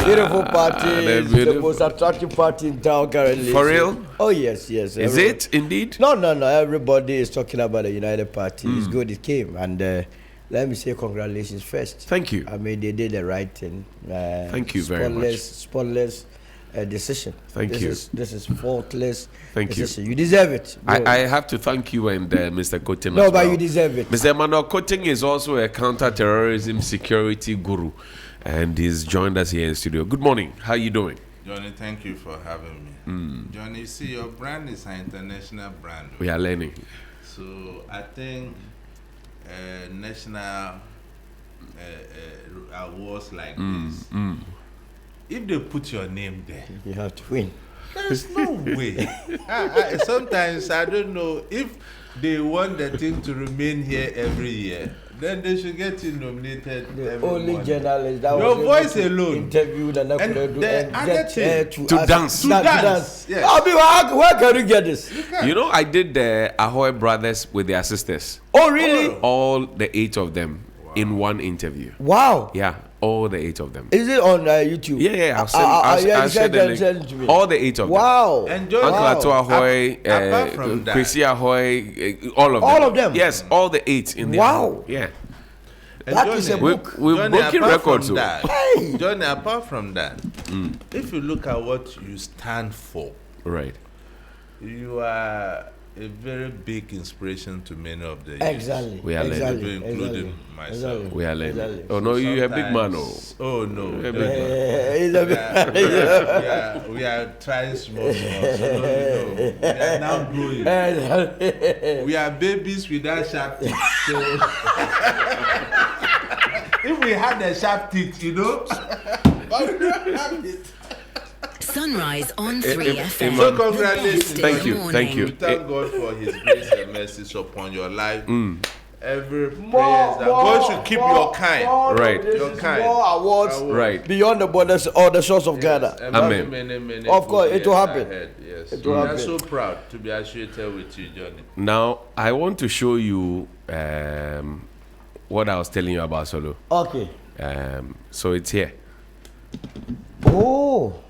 Beautiful party. It's the most attractive party in town currently. For real? Oh, yes. Is it indeed? No. Everybody is talking about the United Party. It's good it came. And let me say congratulations first. Thank you. I mean, they did the right thing. Thank you very much. Spotless decision. Thank you. This is faultless decision. You. You deserve it. I have to thank you and Mr. Kotin. No, but you deserve it. Mr. Emmanuel Kotin is also a counter-terrorism security guru, and he's joined us here in studio. Good morning. How are you doing? Johnny, thank you for having me. Johnny, you see, your brand is an international brand. We are learning. So I think national awards like this, if they put your name there, you have to win. There's no way. Sometimes I don't know if they want the thing to remain here every year. Then they should get you nominated. The only journalist that your was voice alone interviewed and to dance. Yes. Yes. Where can you get this? You know, I did the Ahoy brothers with their sisters. Oh, really? All the 8 of them in one interview. Wow. Yeah, all the 8 of them. Is it on YouTube? Yeah. I'll send the link. All the 8 of them. Wow. Enjoy. Uncle Ato Ahoy, Chrissy Ahoy, all of them. All of them? Yes, all the 8 in there. Wow. Yeah. That is a book. We're breaking records. Johnny, apart from that, if you look at what you stand for, right, you are a very big inspiration to many of the youth. Exactly. We are learning. Including myself. We are learning. Oh, no, you're a big man. Oh, no. We are trying small. So we are now growing. We are babies without sharp teeth. So if we had the sharp teeth, you know, but we don't have it. Sunrise on 3FM. So congratulations. Thank you. We thank God for His grace and mercy upon your life. Every prayer that God should keep your kind. Right. Your kind. More awards right. beyond the borders or the shores of Ghana. Amen. Many of course, it will happen. Yes. It will We are happen. so proud to be associated with you, Johnny. Now, I want to show you what I was telling you about Solo. Okay. So it's here. Oh.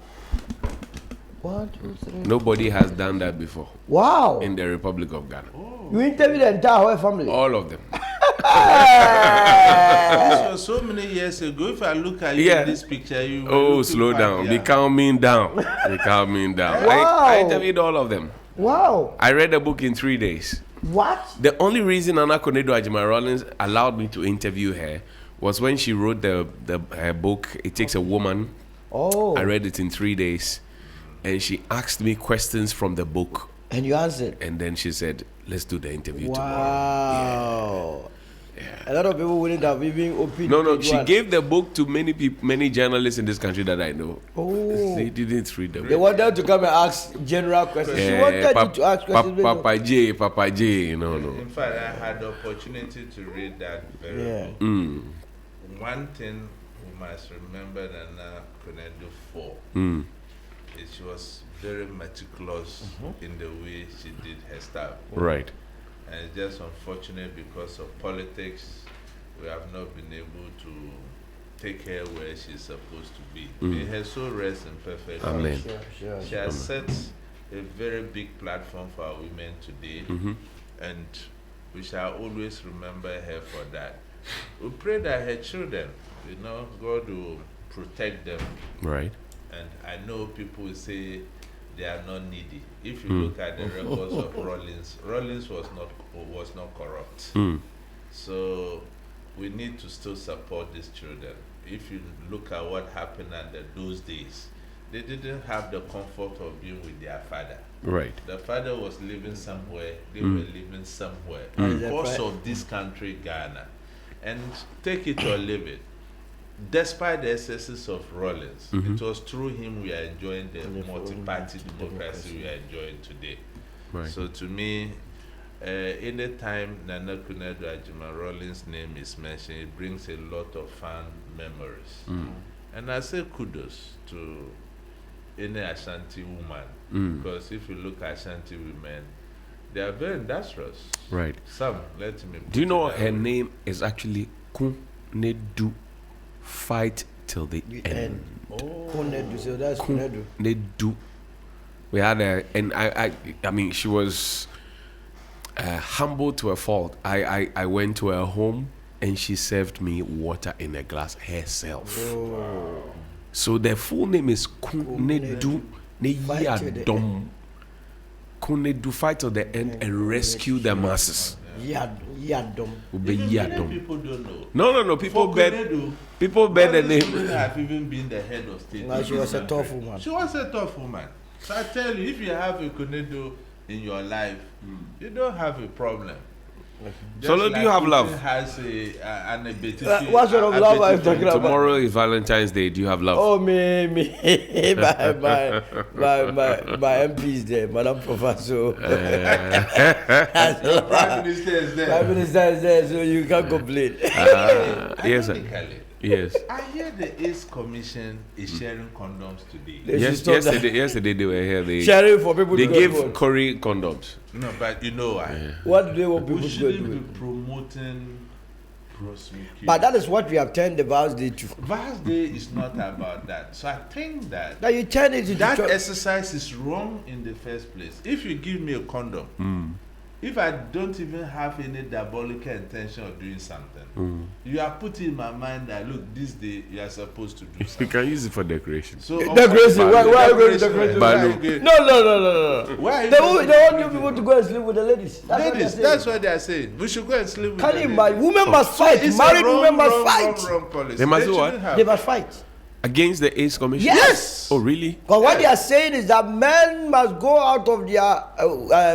1, 2, 3. Nobody has done that before Wow. in the Republic of Ghana. You interviewed the entire whole family. All of them. This was so many years ago. If I look at you in this picture, you slow down. Be calming down. Be calming down. Wow. I interviewed all of them. Wow. I read the book in 3 days. What? The only reason Nana Konedo Ajima Rollins allowed me to interview her was when she wrote her book, It Takes a Woman. Oh. I read it in 3 days. And she asked me questions from the book. And you answered. And then she said, let's do the interview tomorrow. Wow. Yeah. A lot of people wouldn't have even opened. No. She gave the book to many people, many journalists in this country that I know. Oh. They didn't read the book. They wanted to come and ask general questions. She wanted you to ask questions. Papa J, no. In fact, I had the opportunity to read that very book. One thing we must remember that Nana Konedo for. She was very meticulous in the way she did her stuff. Right. And it's just unfortunate because of politics, we have not been able to take her where she's supposed to be. May her soul rest in perfect peace. Amen. Sure. She has set a very big platform for our women today, and we shall always remember her for that. We pray that her children, God will protect them. Right. And I know people will say they are not needy. If you look at the records of Rollins was not corrupt. So we need to still support these children. If you look at what happened under those days, they didn't have the comfort of being with their father. Right. The father was living somewhere, they were living somewhere because of this country, Ghana. And take it or leave it. Despite the excesses of Rollins, it was through him we are enjoying the multi-party democracy we are enjoying today. Right. So to me, anytime Nana Konedo Ajima Rollins' name is mentioned, it brings a lot of fun memories. And I say kudos to any Ashanti woman, because if you look at Ashanti women, they are very industrious. Right. Some, let me. Do you know her name is actually Konedo? Fight till the end. Konedu, so that's Konedu. Nedu. We had and I mean, she was humble to a fault. I went to her home and she served me water in a glass herself. Oh. So the full name is Konedu Neyadom. Konedu, fight to the end and rescue the masses. Yadom. Even people don't know. No. People For bet. Konedu, People bet the Konedu name. have even been the head of state. Well, she was a tough woman. She was a tough woman. So I tell you, if you have a Konedu in your life, you don't have a problem. Solo, do you have Putin love? Has an ability. What sort of love are you talking about? Tomorrow is Valentine's Day. Do you have love? Oh, me. my MP is there, Madam Professor. Prime Minister is there. Prime Minister is there, so you can't complain. Yes, sir. Ironically, Yes. I hear the AIDS Commission is sharing condoms today. They should Yes, stop that. yesterday they were here. They Sharing for people to go gave to work. Corey condoms. No, but you know why? What do they want people We to go shouldn't do? be promoting promiscuity. But that is what we have turned the vows day to. Vast Day is not about that. So I think that Now you turn it into that church. exercise is wrong in the first place. If you give me a condom, if I don't even have any diabolical intention of doing something, you are putting in my mind that look, this day you are supposed to do You something. can use it for decoration. So Decoration. Why are you going to decoration? Balu. No. Why are you They going want you people to go and sleep with the ladies. That's what they're ladies, saying. that's what they are saying. We should go and sleep with Can the you ladies. imagine? Women must So fight. it's a Married wrong, women must wrong, fight. Wrong policy. They must do shouldn't what? have- They must fight. Against the AIDS Commission? Yes. Oh, really? Because what they are saying is that men must go out of their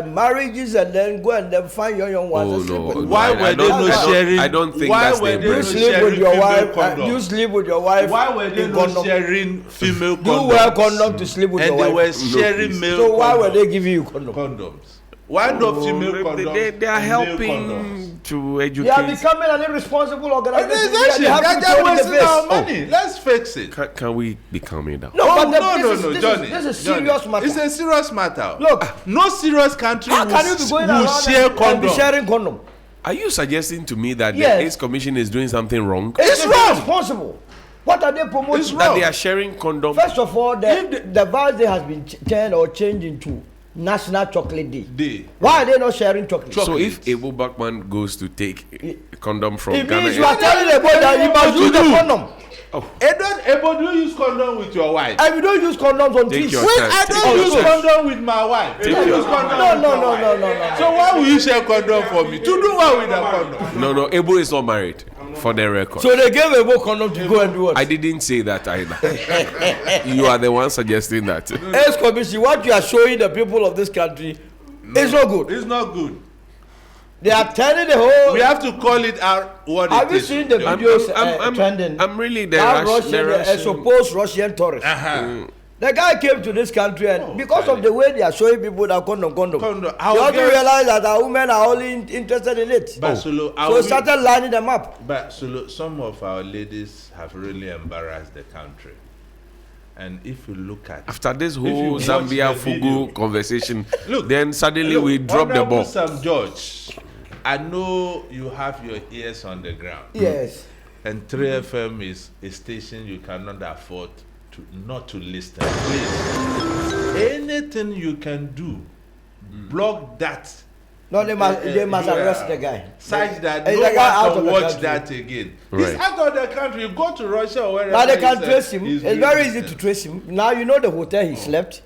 marriages and then go and then find young ones. Oh, and sleep no. with them. Why I were they don't- not I don't- sharing? I don't think why that's were their they You not business. sleep with sharing your female wife. condoms? You sleep with your wife. Why were they in not condom. sharing female You condoms? wear condom to sleep with And your they were wife. sharing please. male So why were condoms. they giving you condom? Condoms. Why not female condoms? They are and male helping condoms? to They are educate. becoming an irresponsible organization. Organization, They have to they're throw in the wasting face. our money. Let's fix it. Can we be calming down? No, Oh, but no, Johnny. this is Johnny, serious matter. It's a serious matter. Look, no serious country how can you be going will around share and be condoms. sharing condom? Are you suggesting to me that Yes. the AIDS Commission is doing something wrong? It's wrong. Irresponsible. What are they promoting? It's That wrong. they are sharing condoms? First of all, the vows day has been turned or changed into National Chocolate Day. Why are they not sharing chocolate? So if Ebo Bachman goes to take a condom from It Ghana, means you are telling the boy that you must use the condom. Ebo, do you use condom with your wife? And we don't use condoms on Take trees. your Wait, time. I Take don't your use time. condom with my wife. Take I your use condom No, with no, my no, wife. no, no, no. So why will you share condom for me? To do what with the condom? No, Ebo is not married, for the record. So they gave a boy condom to go and do what? I didn't say that either. You are the one suggesting that. AIDS Commission, what you are showing the people of this country is not good. It's not good. They are telling the whole. We have to call it out what Have it you is. seen the videos trending? I'm really the That Russian. Russian, a supposed Russian tourist. The guy came to this country and because of the way they are showing people that condom. Condom. You have to realize that our women are only interested in it. But So we started lining them up. But Sulu, some of our ladies have really embarrassed the country. And if you look at After this you whole watch Zambia the video- Fugu conversation, Look, then suddenly we drop the Honorable ball. Sam George, I know you have your ears on the ground. Yes. And 3FM is a station you cannot afford to not to listen. Please, anything you can do, block that. No, they must arrest the guy. Such that Is no the guy out one of can the watch country? that again. Right. He's out of the country. You go to Russia or wherever. Now they can he's, trace him. he's It's doing very easy business. to trace him. Now you know the hotel he slept.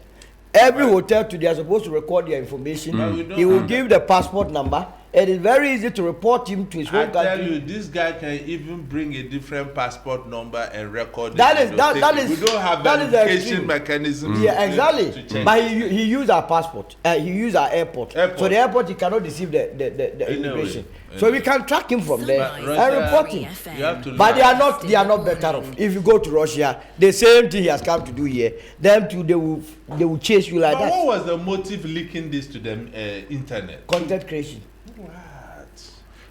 Every hotel today are supposed to record their information. But we don't He will have give the passport number. It is very easy to report him to his I home tell country. you, this guy can even bring a different passport number and record That it. is- and that- take that it. is- We don't have that is verification extreme. mechanism. Yeah, to exactly. check. But he used our passport. He used our airport. Airport. So the airport he cannot deceive the immigration. So we can track him from there But and Russia- report him. You have to But look they are not better off. If you go to Russia, the same thing he has come to do here. Them too, they will chase you like But that. what was the motive leaking this to the internet? Content creation. What?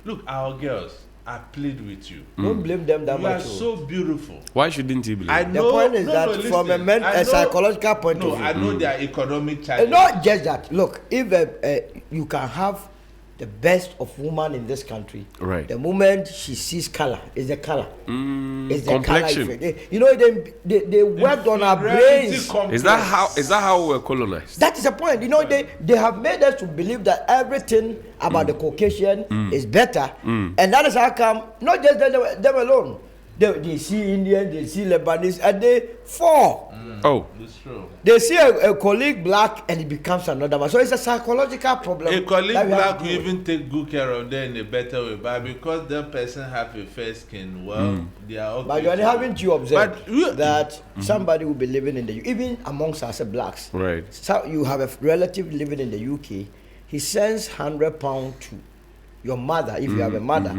Look, our girls, I plead with you. Don't blame them that You are much. oh. so beautiful. Why shouldn't he believe? I The know, point is no, that no, from listen, a I know- psychological point no, of view, I know there are economic and challenges. not just that. Look, if you can have the best of woman in this country. Right. The moment she sees color, is the color. It's the complexion. color effect. You know, they worked on our brains. Is that how we were colonized? That is the point. You know, they have made us to believe that everything about the Caucasian is better, and that is how come. Not just them alone. They see Indians, they see Lebanese, and they fall. Oh, It's true. They see a colleague black, and it becomes another one. So it's a psychological problem. A colleague that we have black to will deal with. even take good care of them in a better way, but because that person have a fair skin, well, they are okay. But Johnnie, haven't you observed But you- that somebody will be living in the even amongst us blacks? right. So you have a relative living in the UK. He sends £100 to your mother if you have a mother,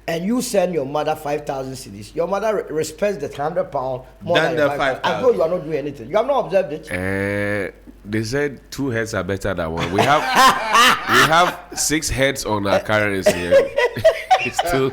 and you send your mother 5,000 cedis. Your mother respects the £100 more Than than the 5,000. I 5,000. know you are not doing anything. You have not observed it. They said 2 heads are better than one. We have 6 heads on our currency. It's still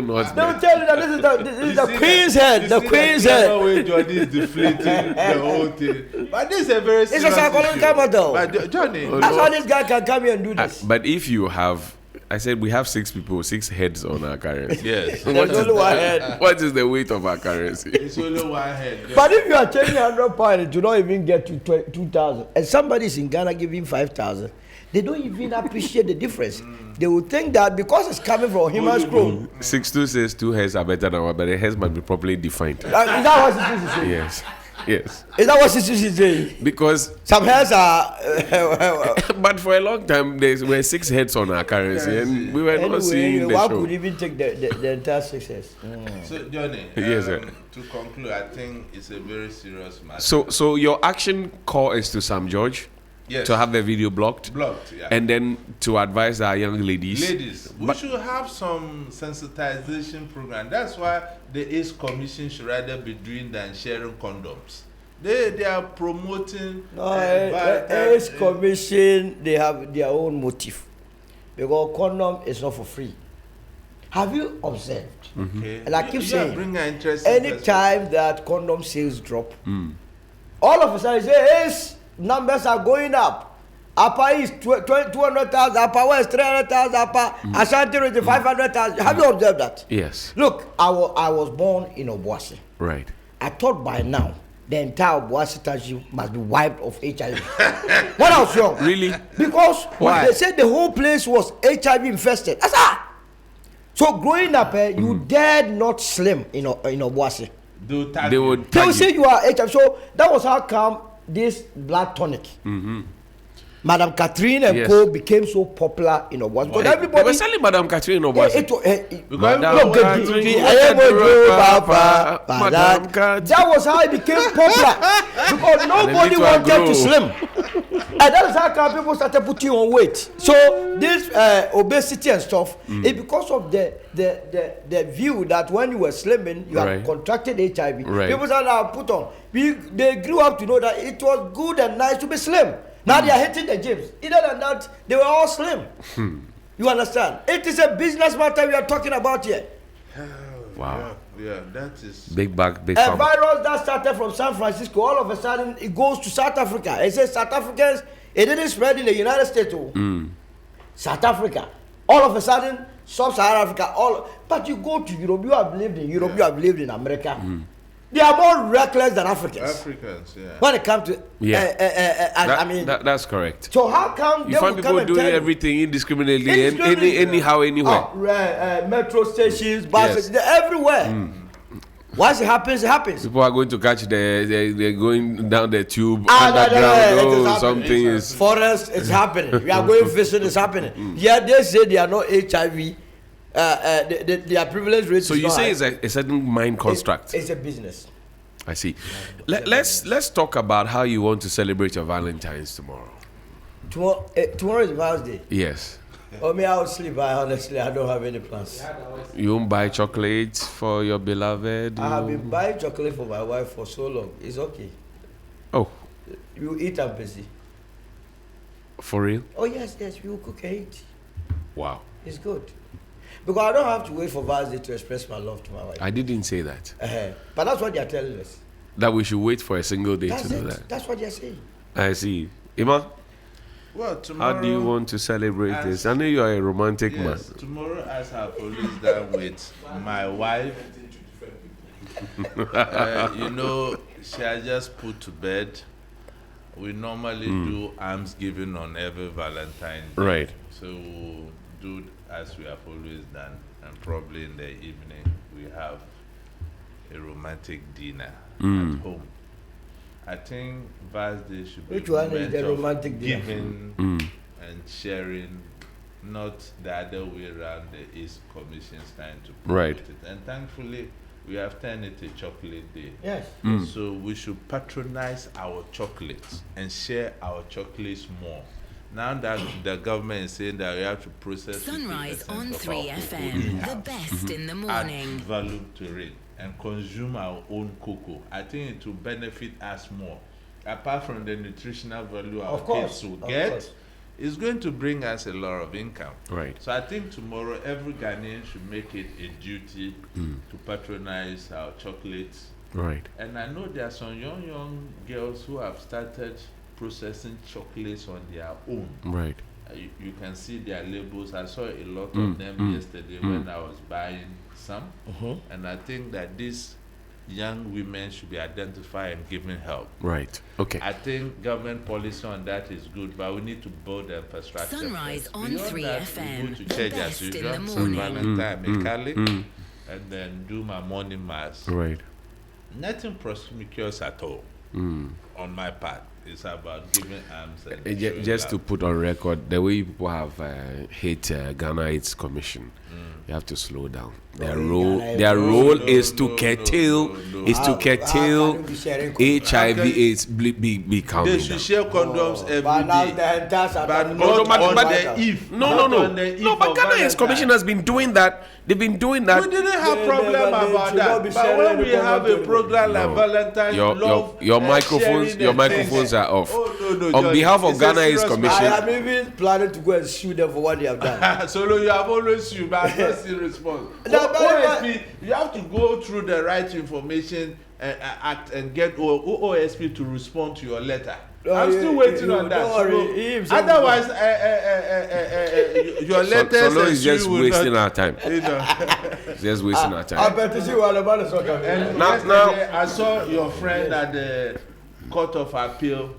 not They will there. tell you that this is the queen's head. The queen's head. Way Johnny is deflating the whole thing. But this is a very serious psychological issue. matter. But Johnny, That's how this guy can come here and do this. But if you have, I said we have 6 people, 6 heads on our currency. yes, What There's is only one head. what is the weight of our currency? it's only one head. But if you are changing £100, it do not even get to 2,000, and somebody is in Ghana giving 5,000, they don't even appreciate the difference. They will think that because it's coming from human scroll. 62 says 2 heads are better than one, but the heads must be properly defined. Is that what Sisi is saying? Yes, yes. Is that what Sisi is saying? Because, Some hairs are. but for a long time there were 6 heads on our currency, and we were not seeing the one show. could even take the entire success. So Johnny, Yes, sir. to conclude, I think it's a very serious matter. So your action call is to Sam George yes, to have the video blocked, yeah. and then to advise our young ladies. Ladies, we should have some sensitization program. That's why the AIDS Commission should rather be doing than sharing condoms. They are promoting. AIDS Commission, they have their own motive. Because condom is not for free. Have you observed? Okay. And I keep saying, anytime anytime that condom sales drop, all of a sudden say, AIDS numbers are going up. Upper East 200,000, Upper West 300,000, Upper Ashanti region 500,000. Have you observed that? Yes. Look, I was born in Obuasi. Right. I thought by now the entire Obuasi township must be wiped of HIV. When I was young. Really? Because Why? they said the whole place was HIV infested. That's all. So growing up, you dared not slim in Obuasi. They would They will tag say you. you are HIV. So that was how come this blood tonic. Madam Catherine and Yes. Co became so popular in Obuasi. Because They everybody. were selling Madame Catherine in Obuasi. Madam Look, Catherine, Madam Catherine. that was how it became popular because nobody little wanted grow. to slim, and that is how come people started putting on weight. So this obesity and stuff is because of the view that when you were slimming you Right. had contracted HIV. Right. People started put on. They grew up to know that it was good and nice to be slim. Now they are hitting the gyms. Other than that, they were all slim. You understand? It is a business matter we are talking about here. Wow. Yeah, that is. Big bag, big A farm. virus that started from San Francisco, all of a sudden it goes to South Africa. It says South Africans, it didn't spread in the United States. South Africa, all of a sudden, Sub-Saharan Africa, but you go to Europe, you have lived in Europe, you have lived in America. They are more reckless than Africans. Africans, yeah. When it comes to, I mean, That's correct. so how come You they find will come people and doing tell you? everything indiscriminately, Indiscriminately. anyhow, anywhere. Metro stations, buses, Yes. they're everywhere. Once it happens, it happens. People are going to catch they're going down the tube It underground. is Oh, happening. something is. Forest, it's happening. We are going fishing, it's happening. Yeah, they say they are not HIV. Their privilege rate. So is you not say high. it's a certain mind construct. It's a business. I see. Let's talk about how you want to celebrate your Valentine's tomorrow. Tomorrow is Valentine's Day. Yes. Oh, me, I will sleep. Honestly, I don't have any plans. You won't buy chocolates for your beloved. I have been buying chocolate for my wife for so long. It's okay. Oh, You eat and busy. for real? Oh yes, we will cook and eat. Wow. It's good. Because I don't have to wait for Valentine's Day to express my love to my wife. I didn't say that. But that's what they are telling us. That we should wait for a single day That's to do it. that. That's what they are saying. I see. Ima? Well, tomorrow. How do you want to celebrate this? I know you are a romantic man. Tomorrow, as I've always done with my wife, she has just put to bed. We normally do almsgiving on every Valentine Day. Right. So we'll do as we have always done, and probably in the evening we have a romantic dinner at home. I think birthday should be Which one is the romantic dinner? giving and sharing, not the other way around. The East Commission's trying to promote Right. it. And thankfully, we have turned it a chocolate day. Yes. So we should patronize our chocolates and share our chocolates more. Now that the government is saying that we have to process Sunrise 50% on of our 3 cocoa FM, in-house, the best in the add morning. value to it, and consume our own cocoa, I think it will benefit us more. Apart from the nutritional value our Of course, kids will of get, course. it's going to bring us a lot of income. Right. So I think tomorrow every Ghanaian should make it a duty to patronize our chocolates. Right. And I know there are some young girls who have started processing chocolates on their own. Right. You can see their labels. I saw a lot of them yesterday when I was buying some. And I think that these young women should be identified and given help. Right. Okay. I think government policy on that is good, but we need to build the infrastructure. Sunrise first. on Beyond 3 that, FM, we go to the church best as in usual, the St. morning. Valentine, a Catholic, and then do my morning mass. Right. Nothing promiscuous at all on my part. It's about giving arms and showing Just to love. put on record, the way people have hate Ghana AIDS Commission, you have to slow down. Their role, is to curtail, is to curtail HIV/AIDS be counting They should down. share condoms But now every the day. entire But Saturday- not but- on but- the eve. No, Not on the eve but of Ghana AIDS Valentine. Commission has been doing that. They've been doing that. We didn't have They problem never- they about should not be that. But sharing when we any have a condom program like No. Valentine's love, Your and microphones, sharing your and microphones things. are off. Oh, no, On Johnnie, behalf of it's a Ghana AIDS serious Commission, I am even planning to go and sue them for what they have done. Solo, you have always sued, but I've not seen response. No, but- OSP, you have to go through the right information and act and get OSP to respond to your letter. I'm still waiting on that. Don't worry, Solo. he himself- Otherwise, your letters Solo and is just you will wasting not, our time. you know. Just wasting our I time. bet to see what the man is talking about. And Now- yesterday, I saw your friend at the Court of Appeal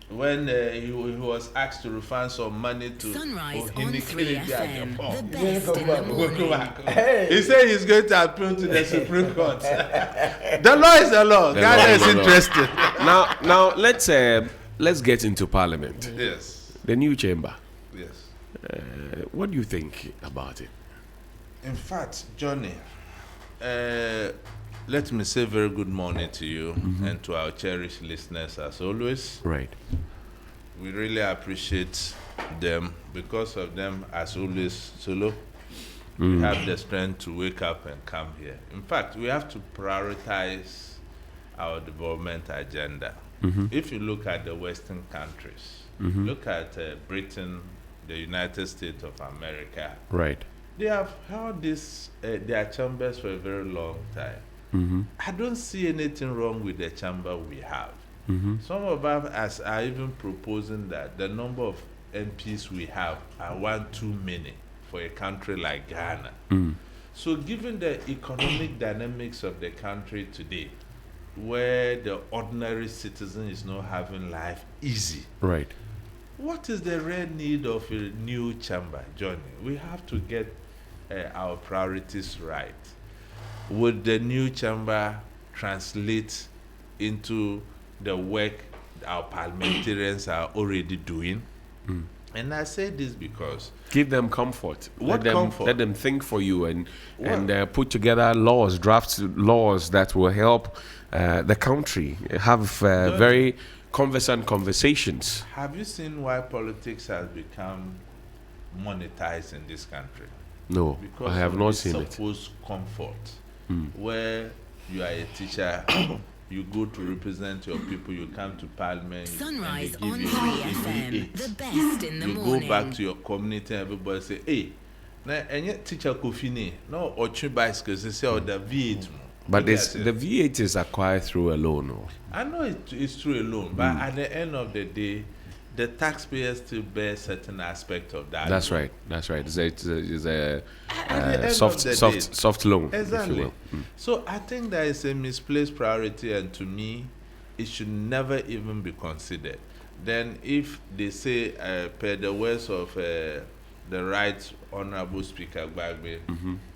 when he was asked to refund some money to Sunrise he on declared 3 it at the FM, phone. the best in the morning. Hey. He said he's going to appeal to the Supreme Court. The law is the law. The Ghana law is is the law. interested. Now let's get into Parliament. Yes. The new chamber. Yes. What do you think about it? In fact, Johnny, let me say very good morning to you and to our cherished listeners as always. Right. We really appreciate them. Because of them, as always, Solo, we have the strength to wake up and come here. In fact, we have to prioritize our development agenda. If you look at the Western countries, look at Britain, the United States of America, Right. they have held their chambers for a very long time. I don't see anything wrong with the chamber we have. Some of us are even proposing that the number of MPs we have are one too many for a country like Ghana. So given the economic dynamics of the country today, where the ordinary citizen is not having life easy, Right. what is the real need of a new chamber, Johnny? We have to get our priorities right. Would the new chamber translate into the work our parliamentarians are already doing? And I say this because Give them comfort. What let them, comfort? Let them think for you and put together laws, draft laws that will help the country have very conversant conversations. have you seen why politics has become monetized in this country? No, Because I have of not the seen it. supposed comfort, where you are a teacher, you go to represent your people, you come to parliament, Sunrise and they on give 3 you a FM, V8. the best in the You morning. go back to your community and everybody say, hey, na enye teacher Kofi no ochu bicycle say or the V8. But the V8 is acquired through a loan. No? I know it's true alone, but at the end of the day, the taxpayers still bear certain aspect of that. That's right. That's right. It's a At the end soft, of the soft, day. soft loan, Exactly. if you will. So I think that is a misplaced priority, and to me, it should never even be considered. Then, if they say, per the words of the Right Honorable Speaker Gbagbe,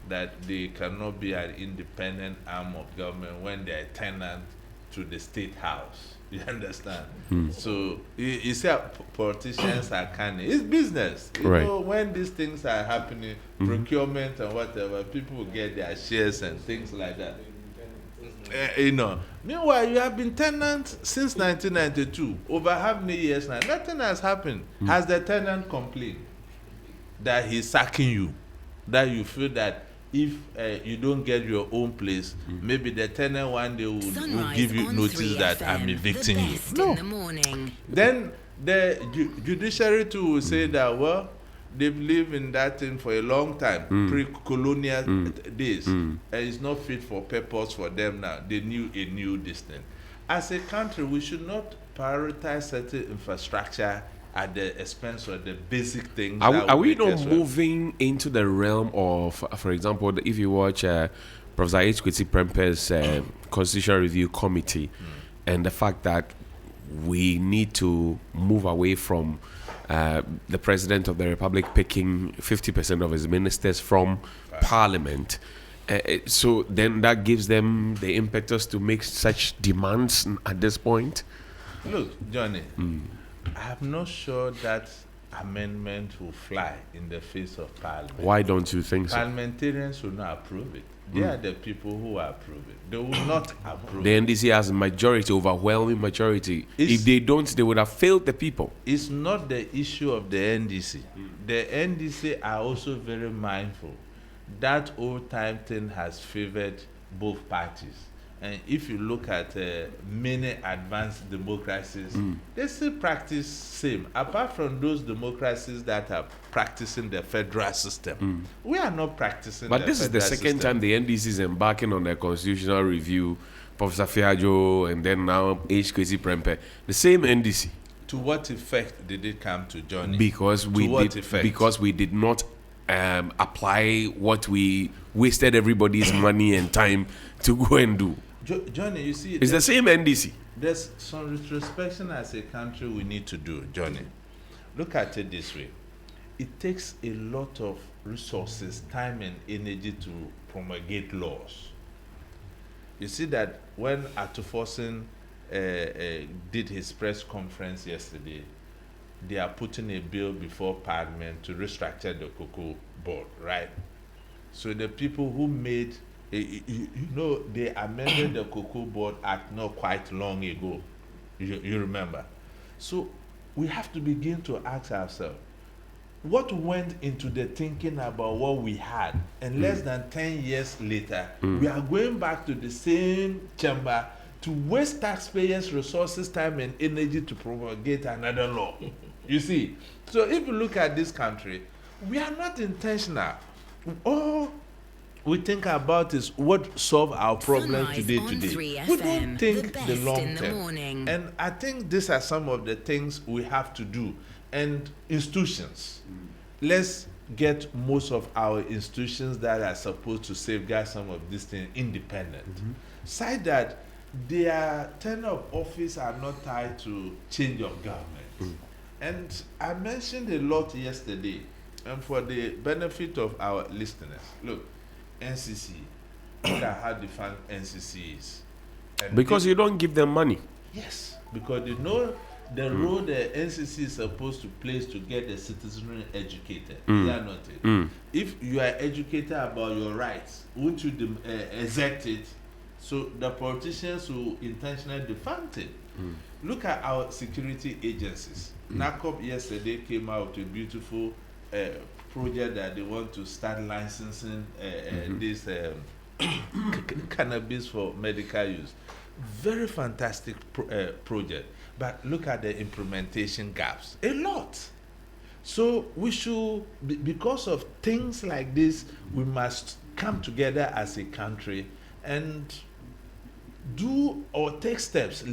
that they cannot be an independent arm of government when they are tenant to the state house. You understand? So you see, politicians are cunning. It's business. You Right. know, when these things are happening, procurement and whatever, people will get their shares and things like that. You know. Meanwhile, you have been tenant since 1992. Over how many years now? Nothing has happened. Has the tenant complained that he's sacking you? That you feel that if you don't get your own place, maybe the tenant one day will Sunrise give you on notice 3 that FM, I'm evicting the you. best No. in the morning. Then the judiciary too will say that, well, they believe in that thing for a long time, pre-colonial days, and it's not fit for purpose for them now. They knew a new distance. As a country, we should not prioritize certain infrastructure at the expense of the basic things. Are we make not us well. moving into the realm of, for example, if you watch Professor H. Kwesi Prempe's Constitutional Review Committee, and the fact that we need to move away from the President of the Republic picking 50% of his ministers from Parliament. So then that gives them the impetus to make such demands at this point? Look, Johnny, I'm not sure that amendment will fly in the face of Parliament. Why don't you think so? Parliamentarians will not approve it. They are the people who approve it. They will not approve The it. NDC has a majority, overwhelming majority. It's- If they don't, they would have failed the people. It's not the issue of the NDC. The NDC are also very mindful. That old time thing has favored both parties. And if you look at many advanced democracies, they still practice same. Apart from those democracies that are practicing the federal system, we are not practicing. But this is the second time the NDC is embarking on a constitutional review. Professor Fiajo and then now H. Kwesi Prempe. The same NDC. To what effect did it come to Johnnie? Because we To what did effect? because we did not apply what we wasted everybody's money and time to go and do. Johnnie, you see, It's the same NDC. there's some retrospection as a country we need to do, Johnnie. Look at it this way. It takes a lot of resources, time and energy to promulgate laws. You see that when Atufosin did his press conference yesterday, they are putting a bill before Parliament to restructure the cocoa board, right? So the people who made, they amended the Cocoa Board Act not quite long ago. You remember? So we have to begin to ask ourselves, what went into the thinking about what we had, and less than 10 years later, we are going back to the same chamber to waste taxpayers' resources, time, and energy to promulgate another law. You see? So if you look at this country, we are not intentional. All we think about is what solve our problem Sunrise today. on 3 We FM, don't think the the best long in the term. morning. And I think these are some of the things we have to do. And institutions, let's get most of our institutions that are supposed to safeguard some of these things independent. Side that their tenure of office are not tied to change of government. And I mentioned a lot yesterday, and for the benefit of our listeners, look, NCC, look at how defined NCC is. And Because you don't give them money. yes, because they know the role the NCC is supposed to play is to get the citizenry educated. They are not it. If you are educated about your rights, won't you exert it? So the politicians will intentionally defund it. Look at our security agencies. NACOP yesterday came out with a beautiful project that they want to start licensing this cannabis for medical use. Very fantastic project. But look at the implementation gaps. A lot. So we should, because of things like this, we must come together as a country and do or take steps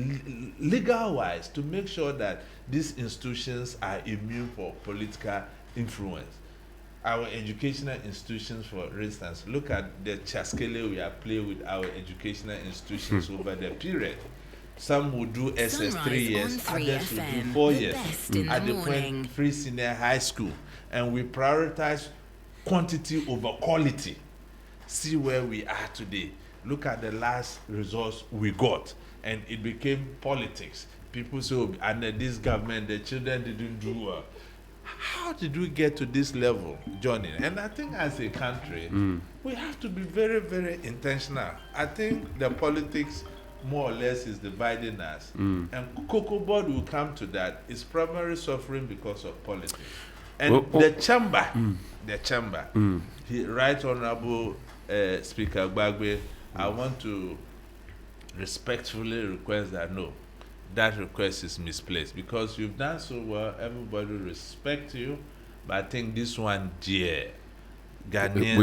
legal-wise to make sure that these institutions are immune for political influence. Our educational institutions, for instance, look at the chaskele we have played with our educational institutions over the period. Some will do SS 3 years, others will do 4 years. At the point, free senior high school. And we prioritize quantity over quality. See where we are today. Look at the last results we got. And it became politics. People say, oh, under this government, the children didn't do well. How did we get to this level, Johnnie? And I think as a country, we have to be very, very intentional. I think the politics more or less is dividing us. And Cocoa Board will come to that. It's primarily suffering because of politics. And the chamber, Right Honorable Speaker Gbagbe, I want to respectfully request that no, that request is misplaced, because you've done so well, everybody respect you, but I think this one, dear Ghanaians,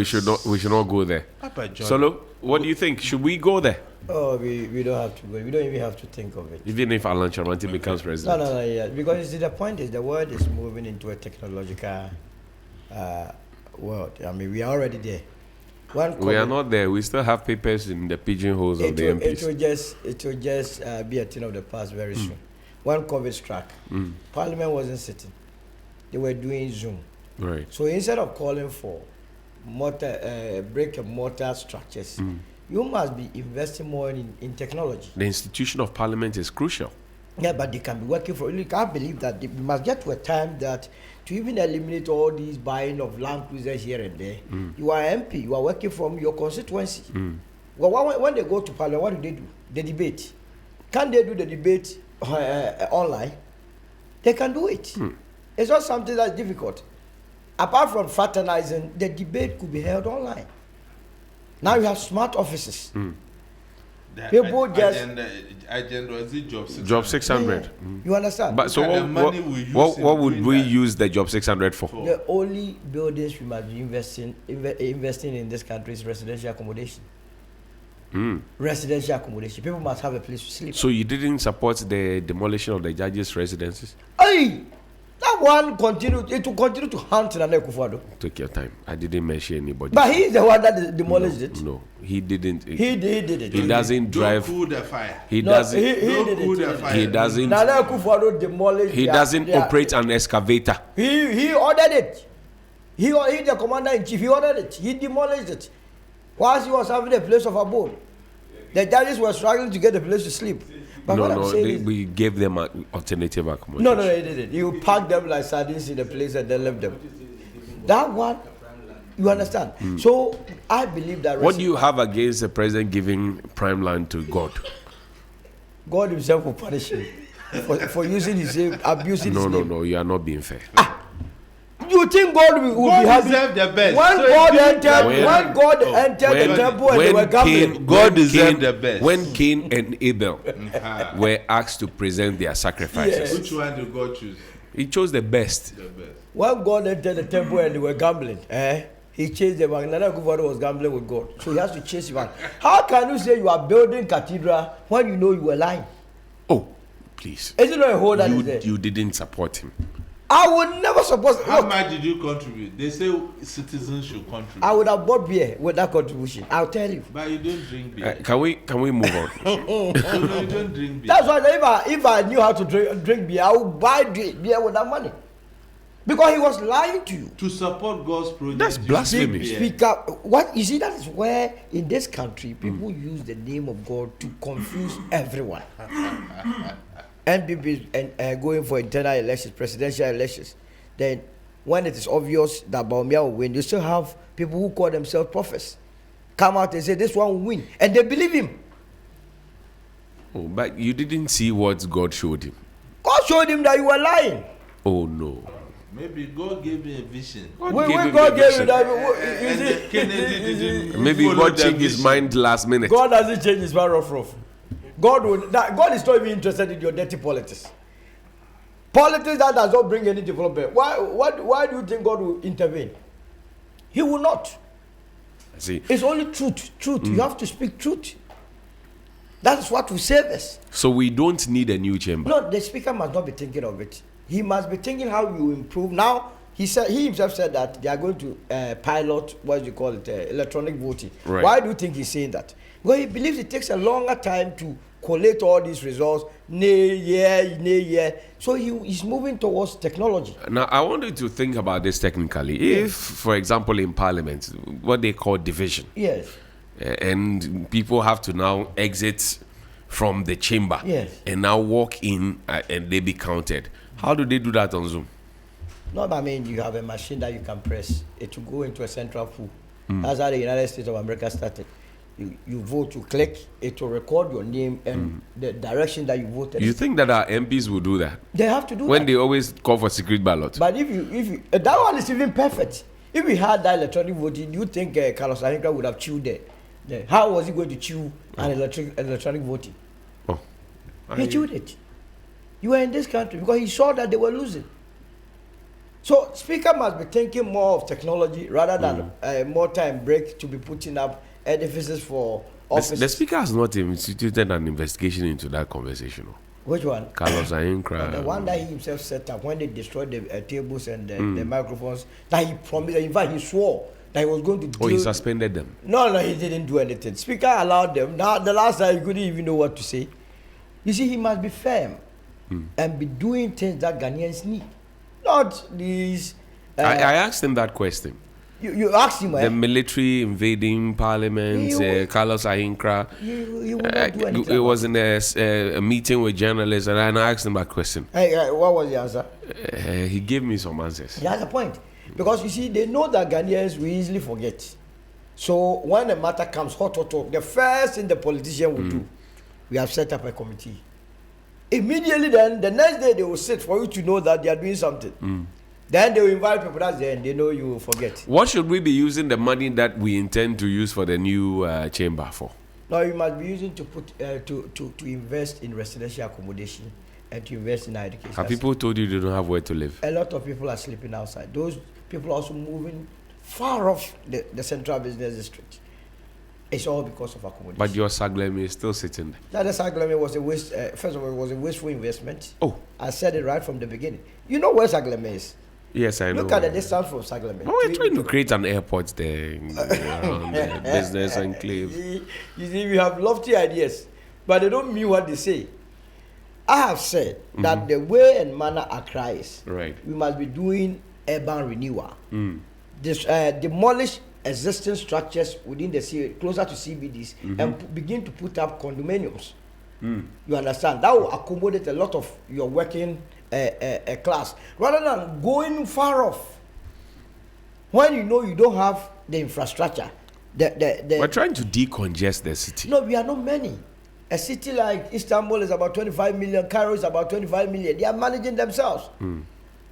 we should not go there. Papa John, Solo, what do you think? Should we go there? Oh, we don't have to go. We don't even have to think of it. Even if Alan Chamanti becomes president? No, yeah. Because you see, the point is the world is moving into a technological world. I mean, we are already there. We are not there. We still have papers in the pigeonholes of the MPs. It will just be a thing of the past very soon. When COVID struck, Parliament wasn't sitting. They were doing Zoom. Right. So instead of calling for brick and mortar structures, you must be investing more in technology. The institution of Parliament is crucial. Yeah, but they can be working for. You can't believe that we must get to a time that to even eliminate all these buying of land cruisers here and there, you are MP, you are working from your constituency. Well, when they go to Parliament, what do? They debate. Can they do the debate online? They can do it. It's not something that's difficult. Apart from fraternizing, the debate could be held online. Now you have smart offices. People just agenda was it Job 600. You understand? But so what would we use the Job 600 for? The only buildings we must be investing in this country is residential accommodation. Residential accommodation. People must have a place to sleep. So you didn't support the demolition of the judges' residences? Hey! That one it will continue to hunt Nana Akufo-Addo. Take your time. I didn't mention anybody. But he's the one that demolished it. No, he didn't. He did it. He doesn't drive. Don't cool the fire. He doesn't. He did it. He doesn't. Nana Akufo-Addo demolished. He doesn't operate an excavator. He ordered it. He the commander in chief. He ordered it. He demolished it. Whilst he was having a place of abode, the judges were struggling to get a place to sleep. But we gave them an alternative accommodation. No, he didn't. You packed them like sardines in a place and then left them. That one, you understand? So I believe that. What do you have against the president giving prime land to God? God himself will punish him for using his name, abusing his name. No, you are not being fair. You think God will be happy? The best. When God entered the temple and they were gambling, God deserved the best. When Cain and Abel were asked to present their sacrifices, Yes. Which one did God choose? He chose the best. The best. when God entered the temple and they were gambling, he chased them back. Nana Akufo-Addo was gambling with God, so he has to chase him back. How can you say you are building cathedral when you know you were lying? Oh, please. Is it not a hole that is there? You didn't support him. I would never support. How much did you contribute? They say citizens should contribute. I would have bought beer with that contribution. I'll tell you. But you don't drink beer. Can we move on? No, you don't drink beer. That's why if I knew how to drink beer, I would buy beer with that money. Because he was lying to you. To support God's project. That's blasphemy. Speak up. What you see, that is where in this country people use the name of God to confuse everyone. NPP and going for internal elections, presidential elections. Then, when it is obvious that Baumia will win, you still have people who call themselves prophets come out and say this one will win, and they believe him. Oh, but you didn't see what God showed him. God showed him that you were lying. Oh no. Maybe God gave me a vision. When God gave you that, maybe God changed his mind last minute. God doesn't change his mind rough. God is not even interested in your dirty politics. Politics that does not bring any development. Why do you think God will intervene? He will not. See. It's only truth. You have to speak truth. That is what will save us. So we don't need a new chamber. No, the speaker must not be thinking of it. He must be thinking how you improve. Now, he himself said that they are going to pilot, what do you call it, electronic voting. Right. Why do you think he's saying that? Because he believes it takes a longer time to collate all these results, year. So he's moving towards technology. Now, I want you to think about this technically. If, for example, in Parliament, what they call division, Yes. and people have to now exit from the chamber Yes. and now walk in and they be counted. How do they do that on Zoom? No, but I mean, you have a machine that you can press. It will go into a central pool. That's how the United States of America started. You vote, you click, it will record your name and the direction that you voted. You think that our MPs will do that? They have to do When that. they always call for secret ballot. But if you that one is even perfect. If we had that electronic voting, do you think Carlos Ahinka would have chewed there? How was he going to chew an electronic voting? Oh, He chewed it. You were in this country because he saw that they were losing. So Speaker must be thinking more of technology rather than more time break to be putting up edifices for offices. The speaker has not instituted an investigation into that conversation. Which one? Carlos Ahinkra. The one that he himself set up when they destroyed the tables and the microphones. That he promised. In fact, he swore that he was going to. Oh, he suspended them. No, he didn't do anything. Speaker allowed them. Now, the last time he couldn't even know what to say. You see, he must be firm and be doing things that Ghanaians need, not these. I asked him that question. You asked him. The military invading Parliament, Carlos Ahinkra. He will not do anything. It was in a meeting with journalists, and I asked him that question. What was the answer? He gave me some answers. He has a point. Because you see, they know that Ghanaians will easily forget. So when a matter comes hot, the first thing the politician will do, we have set up a committee. Immediately then, the next day they will sit for you to know that they are doing something. Then they will invite people, that's there, and they know you will forget. What should we be using the money that we intend to use for the new chamber for? No, you must be using to put to invest in residential accommodation and to invest in education. Have people told you they don't have where to live? A lot of people are sleeping outside. Those people are also moving far off the central business district. It's all because of accommodation. But your Saglemi is still sitting there. That the Saglemi was a waste. First of all, it was a wasteful investment. Oh, I said it right from the beginning. You know where Saglemi is? yes, I know. Look at the distance from Saglemi. Oh, we're trying to create an airport there around the business enclave. You see, we have lofty ideas, but they don't mean what they say. I have said that the way and manner Accra is, Right. we must be doing urban renewal. Demolish existing structures within the closer to CBDs and begin to put up condominiums. You understand? That will accommodate a lot of your working class rather than going far off. When you know you don't have the infrastructure, We're trying to decongest the city. no, we are not many. A city like Istanbul is about 25 million, Cairo is about 25 million. They are managing themselves.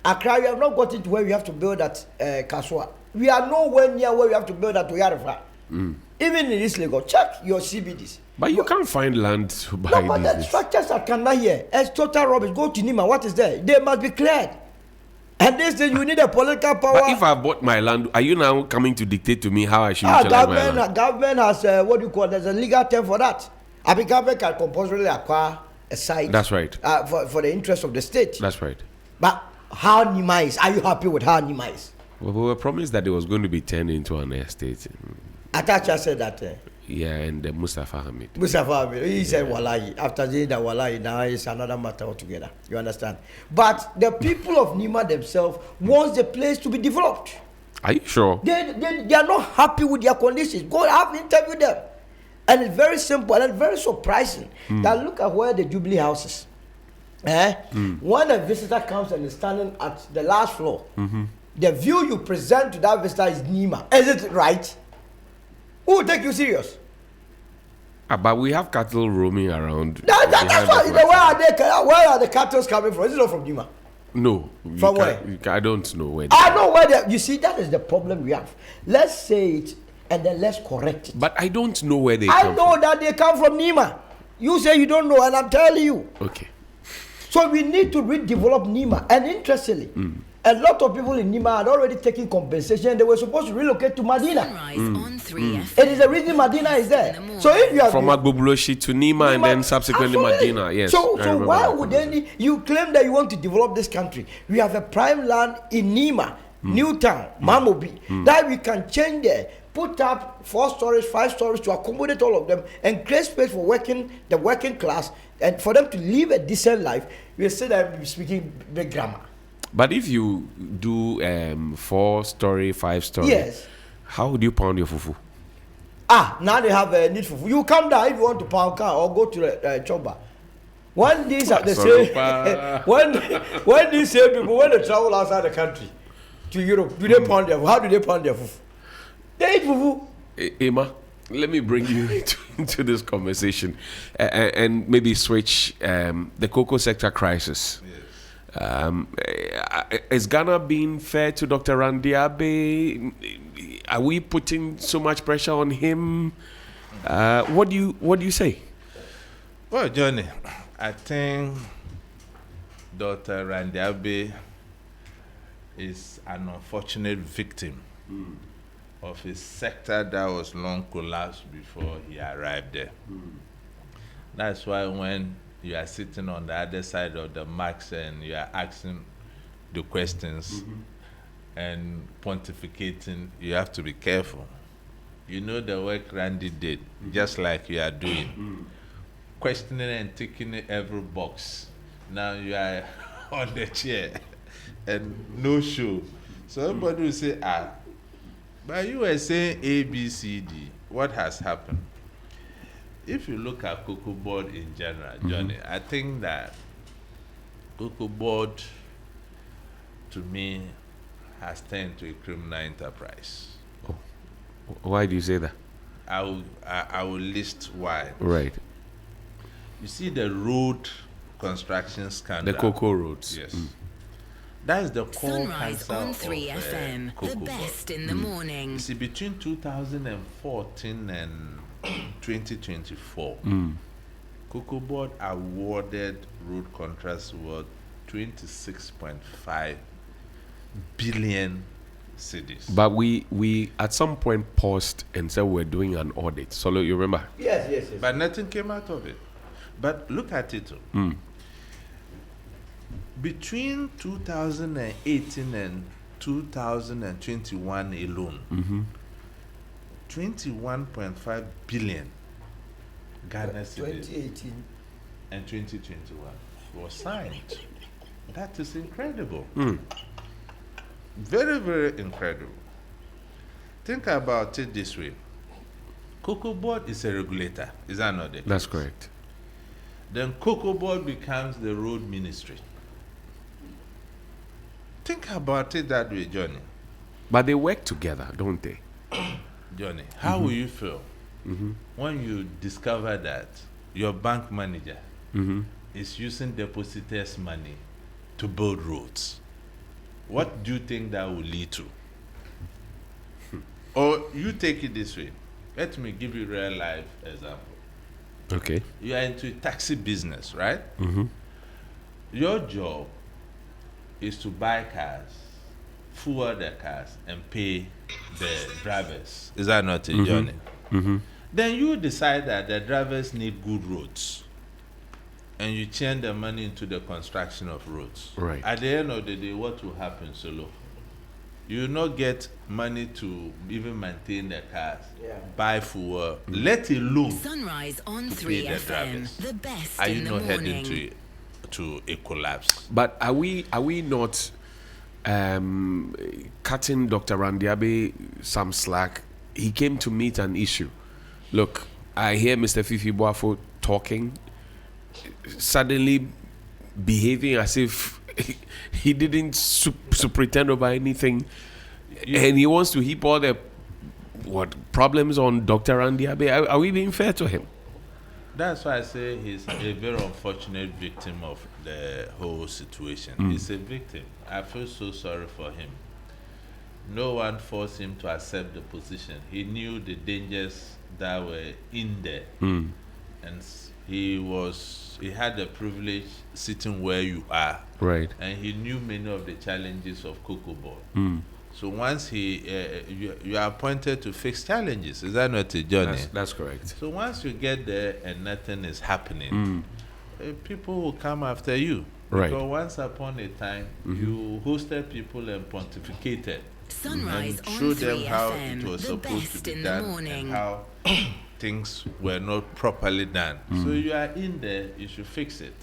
Accra, we have not gotten to where we have to build at Kaswa. We are nowhere near where we have to build at Oyarifa. Even in this Lagos, check your CBDs. But you can't find land to buy No, but the these. structures are Kanda here. It's total rubbish. Go to Nima. What is there? They must be cleared. And they say you need a political power. But if I bought my land, are you now coming to dictate to me how I should utilize my land? Government has what do you call? There's a legal term for that. I mean, government can compulsorily acquire a site. That's right. For the interest of the state. That's right. But how Nima is? Are you happy with how Nima is? Well, we were promised that it was going to be turned into an estate. Atacha said that. Yeah, and Mustafa Hamid. Mustafa, he said Wallahi. After saying that Wallahi, now it's another matter altogether. You understand? But the people of Nima themselves want the place to be developed. Are you sure? They are not happy with their conditions. Go have interview them. And it's very simple and very surprising that look at where the Jubilee House is. When a visitor comes and is standing at the last floor, the view you present to that visitor is Nima. Is it right? Who will take you serious? But we have cattle roaming around. That's why. Where are the cattle coming from? Is it not from Nima? No. From where? I don't know where. I know where. You see, that is the problem we have. Let's say it and then let's correct it. But I don't know where they I come know from. that they come from Nima. You say you don't know, and I'm telling you. Okay. So we need to redevelop Nima. And interestingly, A lot of people in Nima had already taken compensation. They were supposed to relocate to Medina. Sunrise on 3FM. It is the reason Medina is there. So if you are From Agbobuloshi to Nima and then subsequently absolutely. Medina. Yes. So I remember why that would conversation. you claim that you want to develop this country? We have a prime land in Nima, Newtown, Mamobi, that we can change there, put up 4 stories, 5 stories to accommodate all of them and create space for the working class and for them to live a decent life. We say that we're speaking big grammar. But if you do 4-story, 5-story, Yes. how would you pound your fufu? Now they have a need for food. You come down if you want to pound car or go to the choba. When these are the same, when these same people when they travel outside the country to Europe, do they pound their? How do they pound their fufu? They eat fufu. Emma, let me bring you into this conversation and maybe switch the cocoa sector crisis. Is Ghana being fair to Dr. Randiabe? Are we putting so much pressure on him? What do you say? Well, Johnny, I think Dr. Randiabe is an unfortunate victim of a sector that was long collapsed before he arrived there. That's why when you are sitting on the other side of the marks and you are asking the questions and pontificating, you have to be careful. You know the work Randy did, just like you are doing. Questioning and ticking every box. Now you are on the chair and no show. So everybody will say, but you were saying A, B, C, D. What has happened? If you look at Cocoa Board in general, Johnny, I think that Cocoa Board, to me, has turned to a criminal enterprise. Oh. Why do you say that? I will list why. Right. You see the road construction scandal. The cocoa roads. Yes. That is the core Sunrise cancer on of 3FM. Cocoa The Board. best in the morning. You see, between 2014 and 2024, Cocoa Board awarded road contracts worth 26.5 billion cedis. But we at some point paused and said we're doing an audit. So you remember? Yes. But nothing came out of it. But look at it. Between 2018 and 2021 alone, 21.5 billion Ghana cedis 2018. and 2021 was signed. That is incredible. Very, very incredible. Think about it this way. Cocoa Board is a regulator. Is that not the That's case? correct. Then Cocoa Board becomes the road ministry. Think about it that way, Johnny. But they work together, don't they? Johnny, how will you feel when you discover that your bank manager is using depositors' money to build roads? What do you think that will lead to? Or you take it this way. Let me give you a real life example. Okay. You are into a taxi business, right? Your job is to buy cars, fuel the cars, and pay the drivers. Is that not a journey? Then you decide that the drivers need good roads, and you churn the money into the construction of roads. Right. At the end of the day, what will happen, Solo? You will not get money to even maintain the cars, buy fuel, let alone Sunrise on to pay the 3FM. drivers. The best Are in you the not morning. heading to a collapse? But are we not cutting Dr. Randiabe some slack? He came to meet an issue. Look, I hear Mr. Fifi Boafo talking, suddenly behaving as if he didn't pretend over anything, and he wants to heap all the problems on Dr. Randiabe. Are we being fair to him? That's why I say he's a very unfortunate victim of the whole situation. He's a victim. I feel so sorry for him. No one forced him to accept the position. He knew the dangers that were in there. And he had the privilege sitting where you are, Right. and he knew many of the challenges of cocoa board. So once you are appointed to fix challenges, is that not a journey? That's correct. So once you get there and nothing is happening, people will come after you. Right. Because once upon a time, you hosted people and pontificated. Sunrise And on showed 3 them how FM, it was the supposed best to be in the done morning. and how things were not properly done. So you are in there, you should fix it.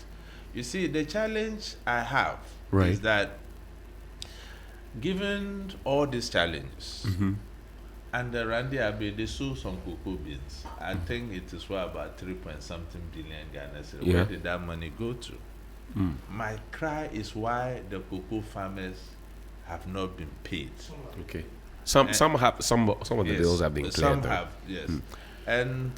You see, the challenge I have Right. is that given all these challenges, and the Randy Abe, they sold some cocoa beans. I think it is worth about 3 point something billion Ghana cedis. Yeah. Where did that money go to? My cry is why the cocoa farmers have not been paid. Okay. Some of the bills have been cleared. Some though. have, yes. And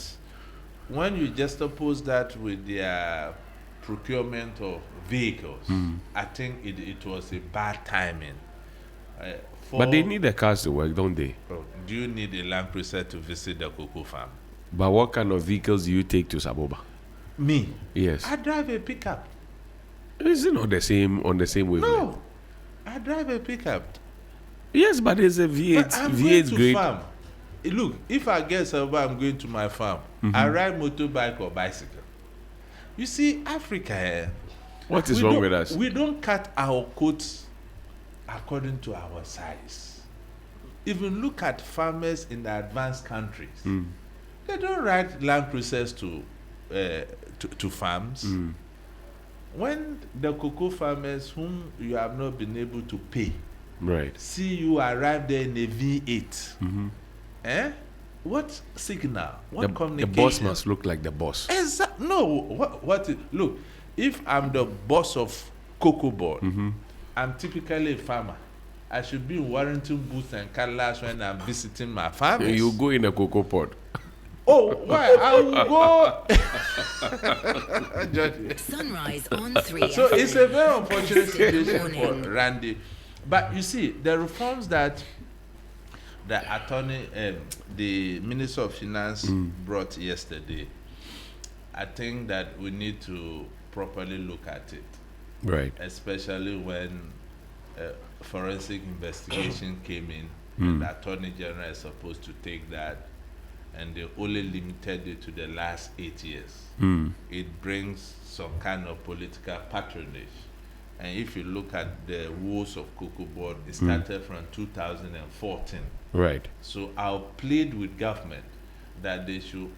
when you just oppose that with their procurement of vehicles, I think it was a bad timing. But they need the cars to work, don't they? Do you need a Land Cruiser to visit the cocoa farm? But what kind of vehicles do you take to Saboba? Me? Yes. I drive a pickup. Is it not the same on the same wavelength? No, I drive a pickup. Yes, but it's a V8. But I'm V8 going to grade. farm. Look, if I get somewhere, I'm going to my farm. I ride motorbike or bicycle. You see, Africa, What is we wrong don't- with us? We don't cut our coats according to our size. Even look at farmers in the advanced countries. They don't ride Land Cruisers to farms. When the cocoa farmers whom you have not been able to pay Right. see you arrive there in a V8, what signal? What The communication? boss must look like the boss. No, look, if I'm the boss of Cocoa Board, I'm typically a farmer. I should be in Warrington Booth and Cadillacs when I'm visiting my farmers. You go in a cocoa pod. Oh, why? I will go. Johnnie. Sunrise on 3 So FM. it's a very unfortunate Best in the situation morning. for Randy. But you see, the reforms that the Minister of Finance brought yesterday, I think that we need to properly look at it, Right. especially when forensic investigation came in, and the Attorney General is supposed to take that, and they only limited it to the last 8 years. It brings some kind of political patronage. And if you look at the woes of Cocoa Board, it started from 2014. Right. So I'll plead with government that they should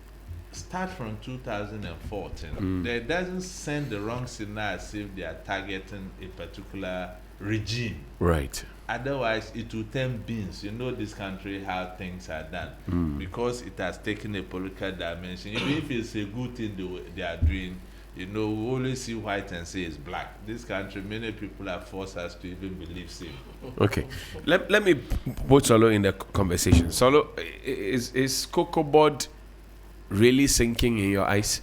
start from 2014. That doesn't send the wrong signal as if they are targeting a particular regime. Right. Otherwise, it will turn beans. You know this country, how things are done. Because it has taken a political dimension. Even if it's a good thing they are doing, we always see white and say it's black. This country, many people have forced us to even believe same. Okay. Let me put Solo in the conversation. Solo, is Cocoa Board really sinking in your eyes?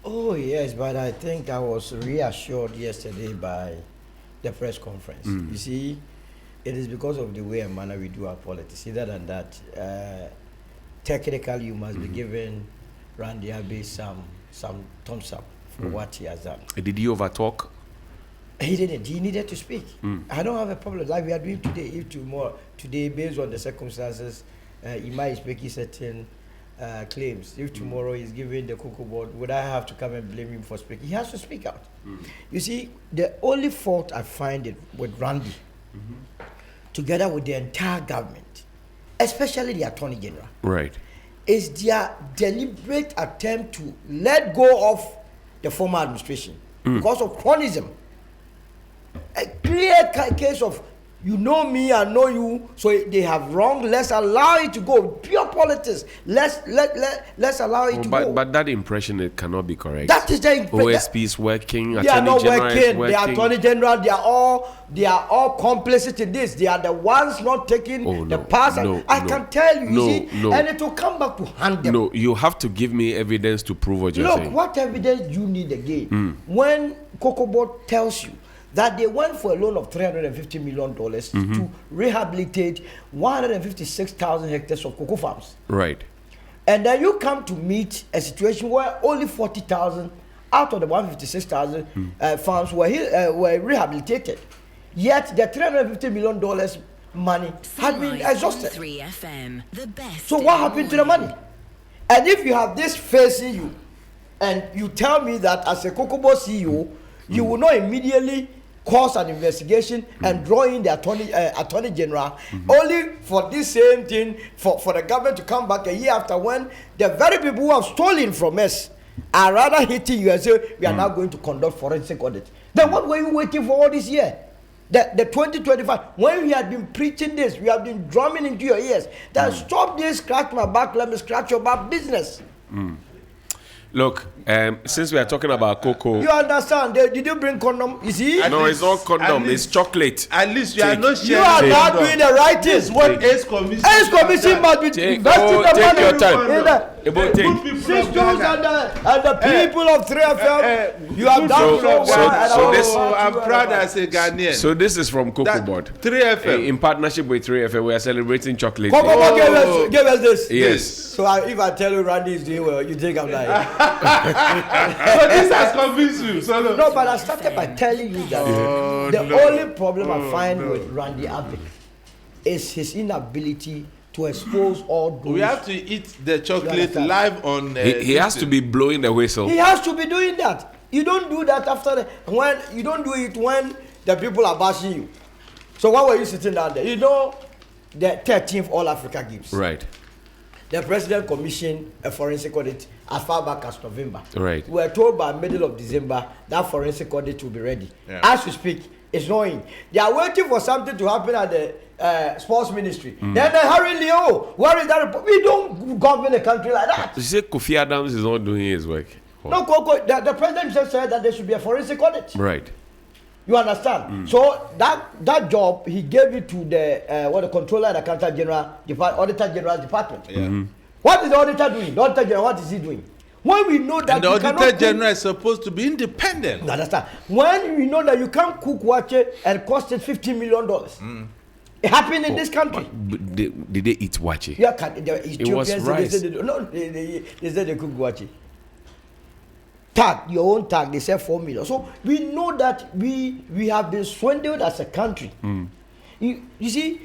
Oh, yes, but I think I was reassured yesterday by the press conference. You see, it is because of the way and manner we do our politics. Other than that, technically, you must be giving Randy Abe some thumbs up for what he has done. Did you overtalk? He didn't. He needed to speak. I don't have a problem. Like we are doing today, if tomorrow, today, based on the circumstances, he might be making certain claims. If tomorrow he's giving the Cocoa Board, would I have to come and blame him for speaking? He has to speak out. You see, the only fault I find it with Randy, together with the entire government, especially the Attorney General, Right. is their deliberate attempt to let go of the former administration because of cronyism. A clear case of you know me, I know you, so they have wronged. Let's allow it to go. Pure politics. Let's allow it to go. But that impression, it cannot be correct. That is the OSP is working. They are Attorney not General is working. working. The Attorney General, they are all complicit in this. They are the ones not taking the pass. I can tell you, and it will come back to hand them. No, you have to give me evidence to prove what you're Look, saying. what evidence you need again? When Cocoa Board tells you that they went for a loan of $350 million to rehabilitate 156,000 hectares of cocoa farms. Right. And then you come to meet a situation where only 40,000 out of the 156,000 farms were rehabilitated. Yet the $350 million money had been Sunrise on exhausted. 3 FM, the best. So in what the happened to the morning. money? And if you have this facing you, and you tell me that as a Kokobo CEO, you will not immediately cause an investigation and draw in the attorney general, only for this same thing for the government to come back a year after, when the very people who have stolen from us are rather hitting you and say we are now going to conduct forensic audit. Then what were you waiting for all this year? The 2025, when we had been preaching this, we have been drumming into your ears that stop this scratch my back, let me scratch your back business. Look, since we are talking about cocoa, You understand? Did you bring condom? You see? no, it's not condom, at it's least- chocolate. At least you are not You sharing. are the not condom. doing the right thing. This is what AIDS Commission. AIDS Commission must be Take- investing oh, the take money your time. in the About take. Good people of systems Ghana. and the people of 3FM. You have Good done people so of well. Ghana. and I so want this- to Oh, I'm thank you proud very as a Ghanaian. So this is from Cocoa That Board. 3FM. In partnership with 3FM, we are celebrating chocolate. much. Day. Kokomo gave us this. Yes. So if I tell you Randy is doing well, you think I'm lying. So this has convinced you. So No, but I started by telling you that the only problem I find with Randy Abbott is his inability to expose all those. we have to eat the chocolate understand? live on. He has to be blowing the whistle. He has to be doing that. You don't do that when you don't do it when the people are bashing you. So why were you sitting down there? You know, the 13th All Africa Games. Right. The president commissioned a forensic audit as far back as November. Right. We were told by middle of December that forensic audit will be ready. Yeah. As we speak, it's not in. They are waiting for something to happen at the sports ministry. Then they hurry, Leo. Where is that report? We don't govern a country like that. You say Kofi Adams is not doing his work. No, Coco, the president just said that there should be a forensic audit. Right. You understand? So that job, he gave it to the controller and accountant general, auditor general department. Yeah. What is the auditor doing? The auditor general, what is he doing? When we know that And the you cannot auditor cook- general is supposed to be independent. You understand? When we know that you can't cook wache and cost it $15 million. It happened in this country. But did they eat wachi? Yeah, the Ethiopians, rice. they said they cook wache. Tag, your own tag, they said 4 million. So we know that we have been swindled as a country. You see,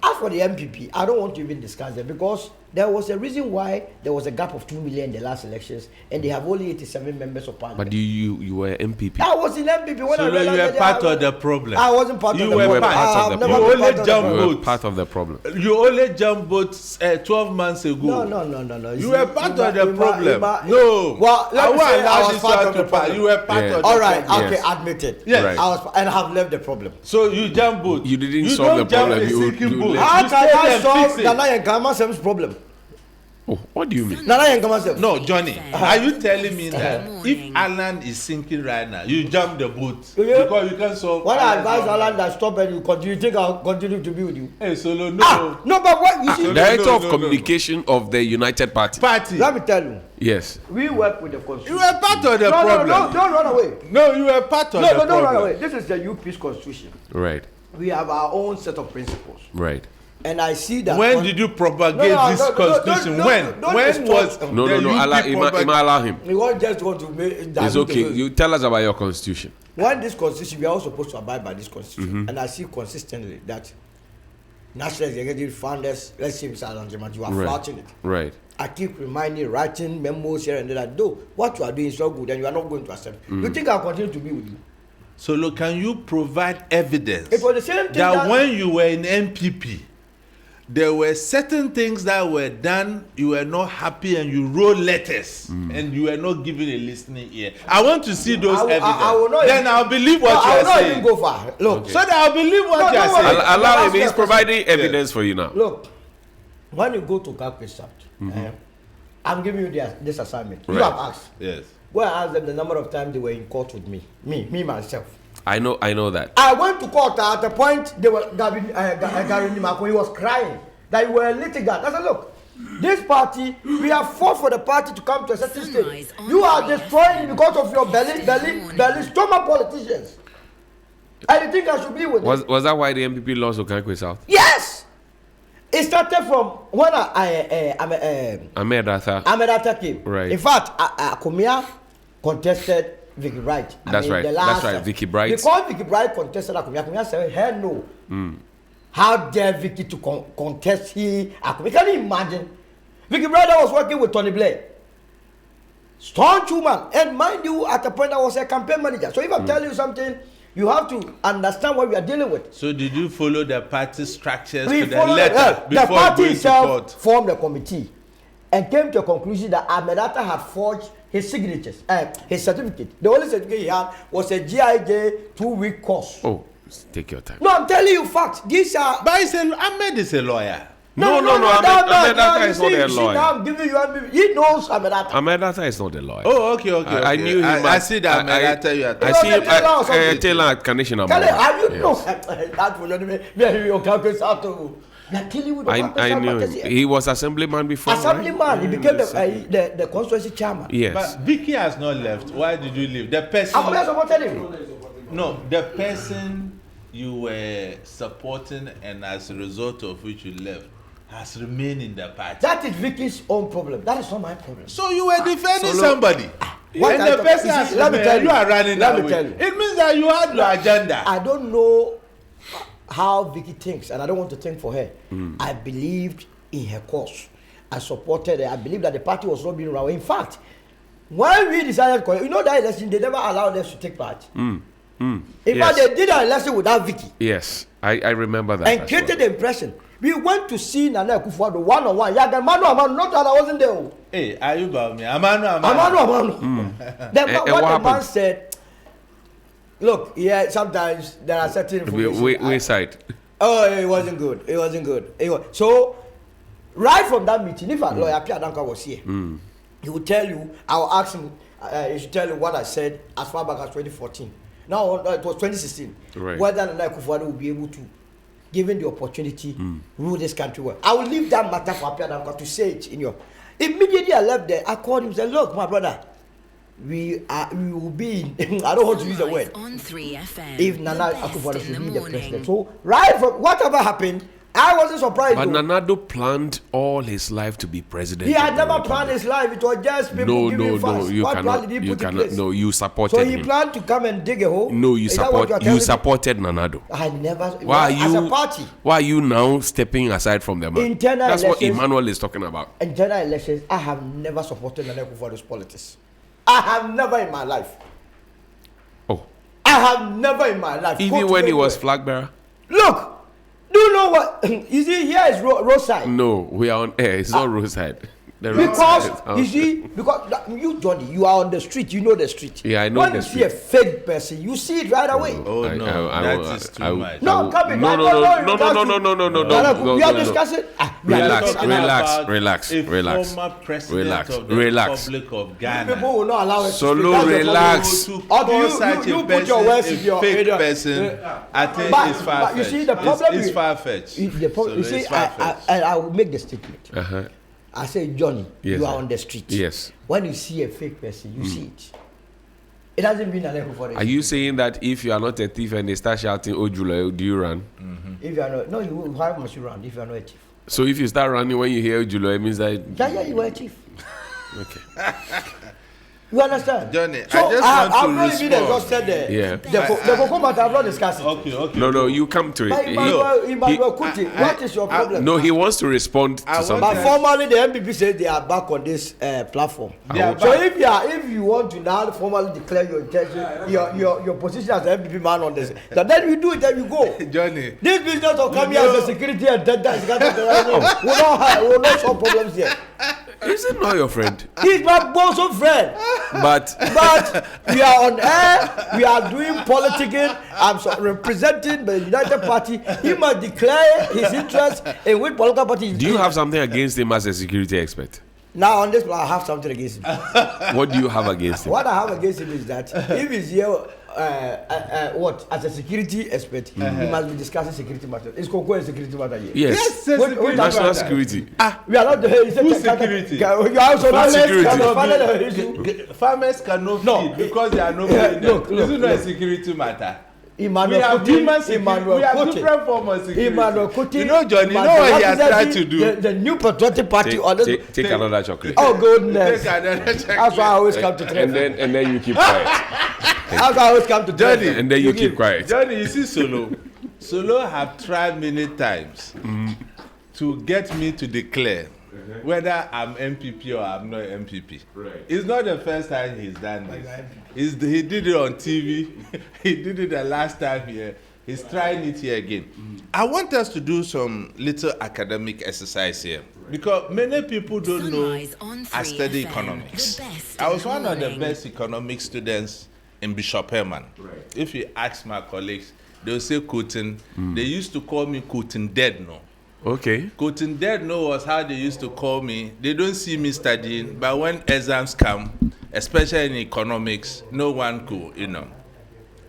as for the MPP, I don't want to even discuss that, because there was a reason why there was a gap of 2 million in the last elections, and they have only 87 members of parliament. But you were MPP. I was in MPP when I So realized you were that part of the problem. I wasn't part You of the were problem. part I of have the never problem. been part You of the only You problem. were part of the problem. You only jumped boats 12 months ago. No. You were part of the problem. No. Well, let me say I was part of the You problem. were part Yeah. of the All right, problem. Yes. okay, admit it. Yes. Right. I was, and have left the problem. So you jump boat. You didn't solve don't the problem, Jump a you- sinking you boat. left. How You can stay I there solve fix it. Nana and Kamasem's problem? Oh, what do you mean? Nana and Kamasem. No, Johnny, are you telling me that Morning. if Alan is sinking right now, you jump the boat Yeah. because you can't solve? When I advise problem? Alan that stop and you continue, you think I'll continue to be with you? Hey, Solo, no. No, but what you see? Director no, of no. Communication of the United Party. Party. Let me tell you, Yes. we work with the constitution. You were part of the no, problem. no, don't run away. No, you were part of the Don't problem. run away. This is the UP's constitution. Right. We have our own set of principles. Right. And I see that. When did you propagate this constitution? When? don't When distort. was No, the Allah, UP Ima allow him. We won't just want to make It's okay. You tell us about your constitution. When this constitution, we are all supposed to abide by this constitution. And I see consistently that national executive founders, let's say Mr. Alan Jemat, you are Right. flouting it. Right. I keep reminding, writing memos here and there that though what you are doing is not good and you are not going to accept. You think I'll continue to be with you? So look, can you provide evidence It was the same thing that when you were in MPP, there were certain things that were done, you were not happy, and you wrote letters, and you were not given a listening ear. I want to see those evidence. I will not Then even- I'll believe what I you will are not saying. even go far. Look, So that I'll believe what No, you are don't worry. saying. Allow him. Ask me He's a providing evidence for you now. look, when you go to Calcutta South, I'm giving you this assignment. You Right. have asked. Yes. Go and ask them the number of times they were in court with me myself. I know that. I went to court at a point. They were Gary Nimako. He was crying that you were a litigant. I said, look, this party, we have fought for the party to come to a certain Sunrise stage. on You are 3 destroying it FM. because of your belly stomach politicians. And you think I should be with it? Was that why the MPP lost Okankwe South? Yes. It started from when Ahmed Atta came. Right. In fact, Akumia contested Vicky Bright. That's right. Vicky Bright. Because Vicky Bright contested Akumia said, hell no. How dare Vicky to contest Akumia? Can you imagine? Vicky Bright was working with Tony Blair. Staunch woman. And mind you, at the point I was a campaign manager. So if I tell you something, you have to understand what we are dealing with. So did you follow the party structures We to the followed letter the before party going to itself court? formed a committee and came to a conclusion that Ahmed Atta had forged his signatures, his certificate. The only certificate he had was a GIJ 2-week course. Oh, take your time. No, I'm telling you facts. These are. But Ahmed is a lawyer. No. Ahmed Atta is not a lawyer. Now I'm giving you. He knows Ahmed Atta. Ahmed Atta is not a lawyer. Oh, okay. I knew him. I see that Ahmed Atta you are I see him. Taylor Condition about Have you that. know that will not be your calculus out to. I knew him. He was assemblyman before. Assemblyman. Right? He became the constituency chairman. Yes. But Vicky has not left. Why did you leave? The person. I'm supporting him. No, the person you were supporting, and as a result of which you left, has remained in the party. That is Vicky's own problem. That is not my problem. So you were defending somebody. What And the person has let me tell remained. You are running Let me away. tell you. It means that you had your agenda. I don't know how Vicky thinks, and I don't want to think for her. I believed in her cause. I supported her. I believe that the party was not being run. In fact, when we decided, you know that election, they never allowed us to take part. In fact, they did an election without Vicky. Yes, I remember that. And created the impression. We went to see Nana Akufo-Addo one-on-one. Yaga Manu, not that I wasn't there. Hey, are you about me? Amanu. What the man said, look, yeah, sometimes there are certain information. Wait side. Oh, it wasn't good. So, right from that meeting, if a lawyer Pierre Danka was here, he would tell you, I will ask him, he should tell you what I said as far back as 2014. Now, it was 2016. Right. Whether Nana Akufo-Addo will be able to, given the opportunity, rule this country well. I will leave that matter for Pierre Danka to say it in your. Immediately I left there, I called him and said, look, my brother, we will be I don't want to use the word on 3FM, if Nana Akufo-Addo should be the president. So right from whatever happened, I wasn't surprised. But Nanado planned all his life to be president. He had never planned his life. It was just people giving funds. You What cannot. plan did he You put in cannot. place? No, you supported So he him. planned to come and dig a hole. No, you Is that what support. you are You telling me? supported Nanado. I never. Why are as you? a party? Why are you now stepping aside from the man? Internal That's what elections- Emmanuel is talking about. In general elections, I have never supported Nana Akufo-Addo's politics. I have never in my life. Oh, I have never in my life. even when he was flag bearer. Look, do you know what? You see, here is roadside. No, we are on air. It's not roadside. The Because roadside you is- see, because you Johnny, you are on the street. You know the street. Yeah, I know when the you street. see a fake person, you see it right away. Oh no, that is too much. No, come in. No, I no, don't know no, you no, guys no, to- no, no, no, no, Nana, no, we are no, no. discussing. Relax, talking relax, about relax, a relax. former president Relax, of the relax. Republic of Ghana. People will not allow it. Solo That's the relax. problem. To Or do call you- such you a put person your words in a your- fake in your- person, I think But- it's but far-fetched. you see, the problem it's with- far-fetched. You see, I will make the statement. I say, Johnny, Yes, you are sir. on the street. Yes. When you see a fake person, you see it. It doesn't mean Nana Akufo-Addo. Are you saying that if you are not a thief and they start shouting Ojula, do you run? If you are not, no, why must you run if you are not a thief? So if you start running when you hear Ojula, it means that. Yeah, you are a thief. Okay. You understand? Johnny, So I just I've want to not even respond. exhausted the Yeah. the Cocoa matter. I've not discussed it. Okay. No, you come to But it. Emmanuel Kotin, what is your problem? No, he wants to respond I to want But something. formally, the MPP says they are back on this platform. They are So back. if you want to now formally declare your intention, your position as an MPP man on this, then you do it. Then you go. Johnny, This business of coming as a security and that will not solve problems here. Is it not your friend? He's my bosom friend. But But we are on air, we are doing politicking. I'm representing the United Party. He must declare his interest in which political party. do you have something against him as a security expert? Now on this, I have something against him. What do you have against him? What I have against him is that if he's here, as a security expert, he must be discussing security matters. Is Cocoa a security matter here? Yes. What National security. We are not the Who's security? You are also not security. Farmers cannot feed because they are not feeding them. Look. This is not a security matter. Emmanuel we have Kotin, human security. Emmanuel We have Kotin. different forms of security. Emmanuel Kotin. You know, Johnny, you know Emmanuel what he has tried to representing do? The new patriotic party on this. Take another chocolate. Oh goodness. Take another That's why I always come to and then you keep quiet. That's why I always come to Johnny, And then you keep quiet. Johnny, you see Solo. Solo have tried many times to get me to declare whether I'm MPP or I'm not MPP. Right. It's not the first time he's done this. He did it on TV. He did it the last time here. He's trying it here again. I want us to do some little academic exercise here because many people don't know I study economics. I was one of the best economics students in Bishop Herman. Right. If you ask my colleagues, they'll say Kotin. They used to call me Kotin Dead No. Okay. Kotin Dead No was how they used to call me. They don't see me studying, but when exams come, especially in economics, no one could,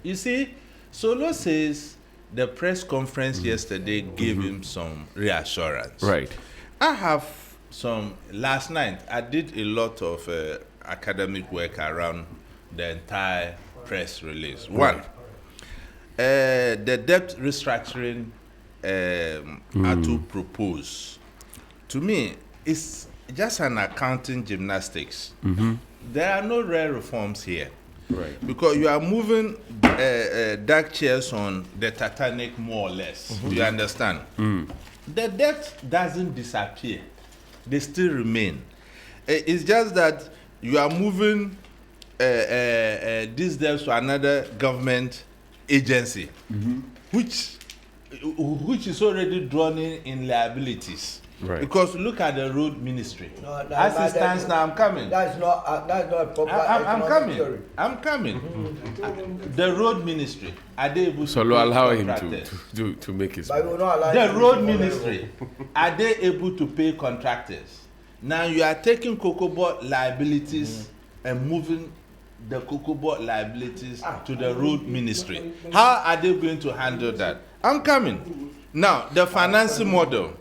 You see, Solo says the press conference yesterday gave him some reassurance. Right. I have some, last night, I did a lot of academic work around the entire press release. One, the debt restructuring Atu propose, to me, it's just an accounting gymnastics. There are no rare reforms here. Right. Because you are moving dark chairs on the Titanic more or less. You understand? The debt doesn't disappear. They still remain. It's just that you are moving these debts to another government agency, which is already drawn in liabilities. Right. Because look at the road ministry. No, As it stands now, I'm coming. That's not a proper. I'm economic coming. theory. I'm coming. The road ministry, are they able to So pay allow him contractors? to make his. But we will not allow The you to road follow ministry, are they able to pay contractors? Now you are taking cocoa board liabilities and moving the cocoa board liabilities to the road ministry. How are they going to handle that? I'm coming. Now, the financing model.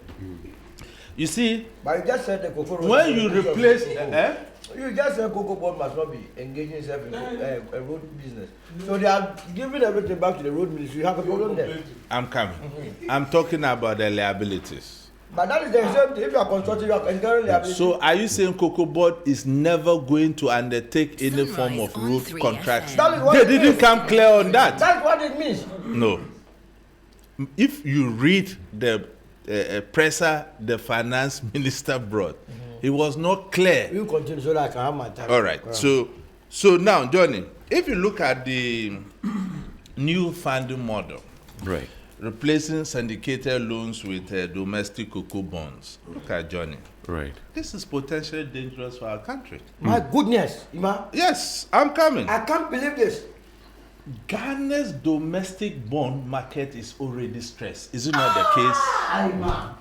You see, But you just said the cocoa. when you replace... You just said cocoa board must not be engaging itself in a road business. So they are giving everything back to the road ministry. You have a problem there. I'm coming. I'm talking about the liabilities. But that is the same thing. If you are constructing, you are incurring liability. So are you saying cocoa board is never going to undertake any form of road contracts? That is what They it didn't means. come clear on that. That's what it means. No. If you read the presser the finance minister brought, it was not clear. You continue so that I can have my time. All right. So now, Johnny, if you look at the new funding model, Right. replacing syndicated loans with domestic cocoa bonds, look at Johnny. Right. This is potentially dangerous for our country. My goodness, Ima. Yes, I'm coming. I can't believe this. Ghana's domestic bond market is already stressed. Is it not the case? Ima.